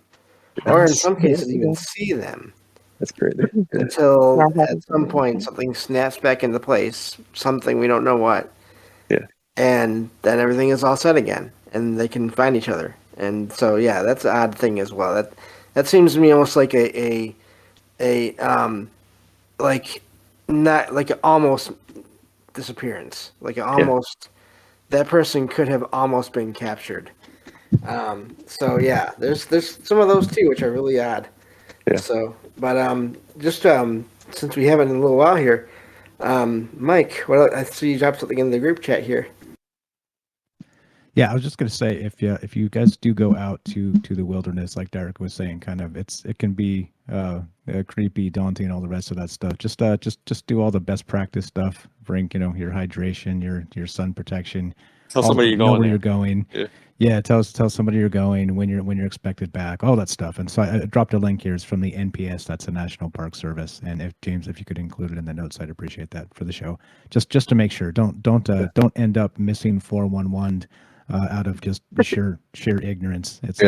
or in some cases even see them. That's crazy. Until at some point something snaps back into place, something we don't know what. Yeah. And then everything is all set again, and they can find each other. And so yeah, that's an odd thing as well. That seems to me almost like a like not like an almost disappearance, like an almost that person could have almost been captured. So yeah, there's some of those too, which are really odd. Yeah. So, but just since we haven't in a little while here, Mike, I see you dropped something in the group chat here. Yeah, I was just gonna say if you guys do go out to the wilderness, like Derek was saying, kind of it can be creepy, daunting, all the rest of that stuff. Just do all the best practice stuff. Bring your hydration, your sun protection. Tell somebody you're going. Where you're going. Yeah, tell somebody you're going, when you're expected back, all that stuff. And so I dropped a link here. It's from the NPS. That's the National Park Service. And if you could include it in the notes, I'd appreciate that for the show. Just to make sure, don't end up missing 411 out of just sheer ignorance. It's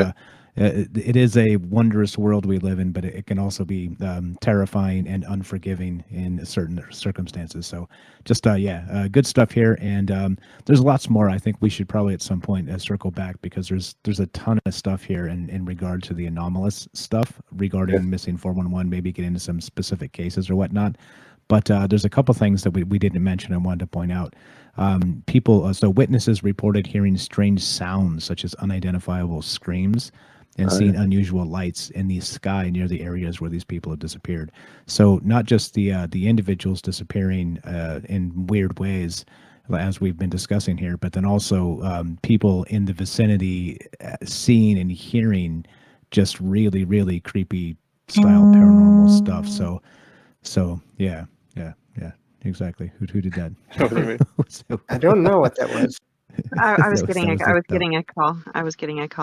it is a wondrous world we live in, but it can also be terrifying and unforgiving in certain circumstances. So just good stuff here, and there's lots more. I think we should probably at some point circle back, because there's a ton of stuff here in regard to the anomalous stuff regarding missing 411. Maybe get into some specific cases or whatnot. But there's a couple things that we didn't mention I wanted to point out. So witnesses reported hearing strange sounds such as unidentifiable screams and seeing unusual lights in the sky near the areas where these people have disappeared. So not just the individuals disappearing in weird ways, as we've been discussing here, but then also people in the vicinity seeing and hearing just really, really creepy style paranormal stuff. So yeah, exactly. Who did that? I don't know what that was. I was getting a call.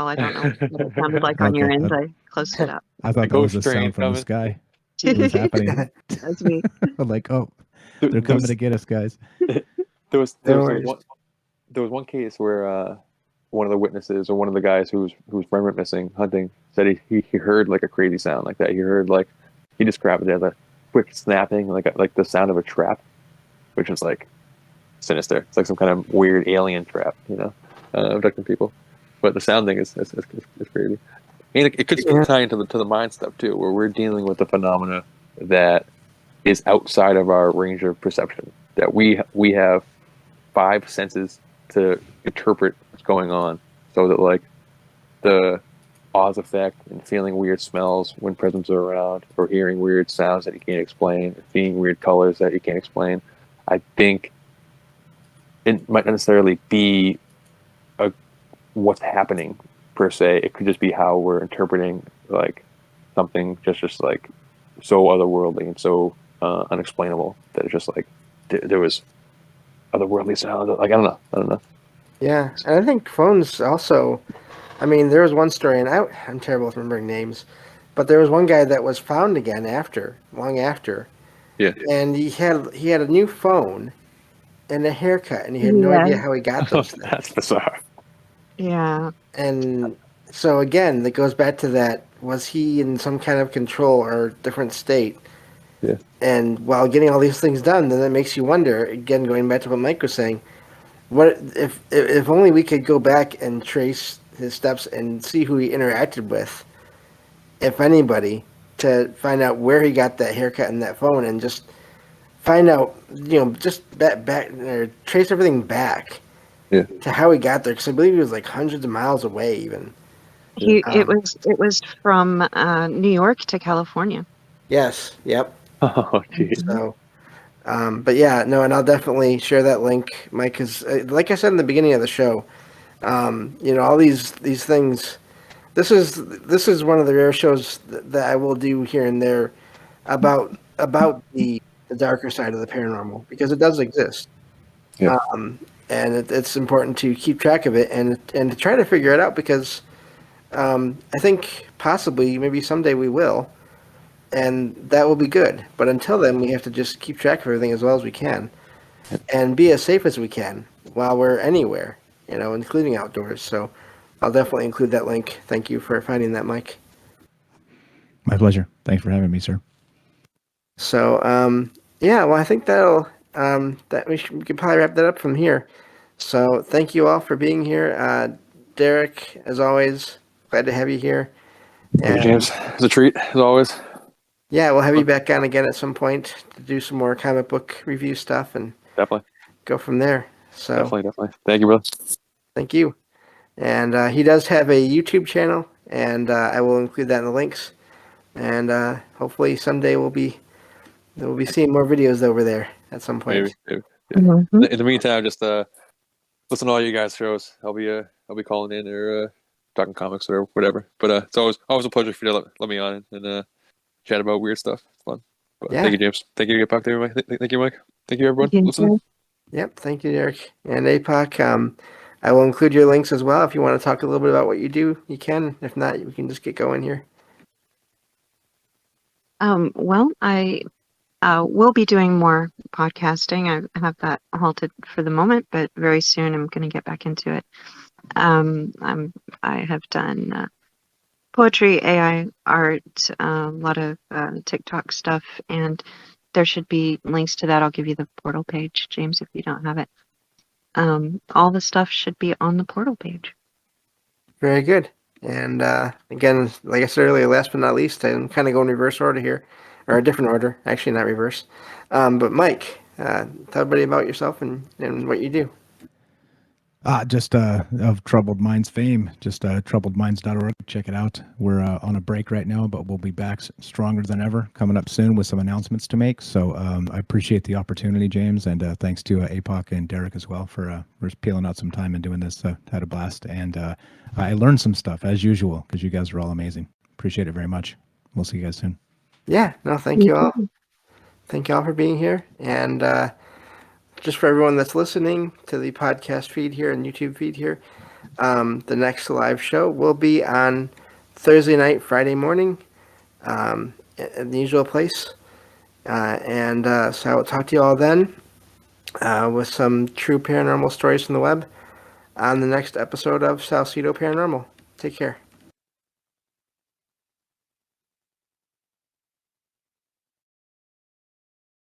I don't know what it sounded like on your end. I closed it up. I thought that was a sound from the sky. What was happening? That's me. I'm like, oh, they're coming to get us, guys. There was one case where one of the witnesses, or one of the guys whose friend went missing hunting, said he heard like a crazy sound like that. He heard, like, he described it as a quick snapping, like the sound of a trap, which is like sinister. It's like some kind of weird alien trap, abducting people. But the sounding is crazy, and it could tie into the mind stuff too, where we're dealing with a phenomena that is outside of our range of perception. That we have 5 senses to interpret what's going on, so that, like, the Oz effect and feeling weird smells when presents are around, or hearing weird sounds that you can't explain, or seeing weird colors that you can't explain. I think it might not necessarily be what's happening per se. It could just be how we're interpreting, like, something just like so otherworldly and so unexplainable, that it's just like there was otherworldly sounds. Like, I don't know. Yeah, and I think phones also. I mean, there was one story, and I'm terrible with remembering names, but there was one guy that was found again long after. Yeah. And he had a new phone and a haircut, and he had no idea how he got those things. That's bizarre. Yeah. And so again, that goes back to that: was he in some kind of control or different state? Yeah. And while getting all these things done, then that makes you wonder. Again, going back to what Mike was saying, what if only we could go back and trace his steps and see who he interacted with, if anybody, to find out where he got that haircut and that phone, and just find out, just back or trace everything back to how he got there, because I believe he was like hundreds of miles away even. It was from New York to California. Yes. Yep. Oh, geez. So, but yeah, no, and I'll definitely share that link, Mike, because like I said in the beginning of the show, all these things. This is one of the rare shows that I will do here and there about the darker side of the paranormal, because it does exist. Yeah. And it's important to keep track of it and to try to figure it out, because I think possibly maybe someday we will, and that will be good. But until then, we have to just keep track of everything as well as we can, and be as safe as we can while we're anywhere, including outdoors. So I'll definitely include that link. Thank you for finding that, Mike. My pleasure. Thanks for having me, sir. So, well, I think that we can probably wrap that up from here. So thank you all for being here. Derek, as always, glad to have you here. Thank you, James. It's a treat, as always. Yeah, we'll have you back on again at some point to do some more comic book review stuff and definitely go from there. So definitely. Thank you, brother. Thank you. And he does have a YouTube channel, and I will include that in the links. And hopefully someday we'll be seeing more videos over there at some point. Maybe. Yeah. Mm-hmm. In the meantime, just listen to all you guys' shows. I'll be calling in or talking comics or whatever. But it's always a pleasure for you to let me on and chat about weird stuff. It's fun. But Yeah. Thank you, James. Thank you, Apoc. Thank you, Mike. Thank you, everyone. Listening. Yep. Thank you, Derek. And Apoc, I will include your links as well. If you want to talk a little bit about what you do, you can. If not, we can just get going here. Well, I will be doing more podcasting. I have that halted for the moment, but very soon I'm going to get back into it. I have done poetry, AI, art, a lot of TikTok stuff, and there should be links to that. I'll give you the portal page, James, if you don't have it. All the stuff should be on the portal page. Very good. And again, like I said earlier, last but not least, I'm kind of going reverse order here, or a different order, actually not reverse. But Mike, tell everybody about yourself and what you do. Just of Troubled Minds fame, just troubledminds.org. Check it out. We're on a break right now, but we'll be back stronger than ever, coming up soon with some announcements to make. So I appreciate the opportunity, James, and thanks to Apoc and Derek as well for peeling out some time and doing this. Had a blast, and I learned some stuff as usual because you guys are all amazing. Appreciate it very much. We'll see you guys soon. Yeah, no, thank you all. Thank you all for being here. And just for everyone that's listening to the podcast feed here and YouTube feed here, the next live show will be on Thursday night, Friday morning, at the usual place. So I will talk to you all then with some true paranormal stories from the web on the next episode of Salcedo Paranormal. Take care.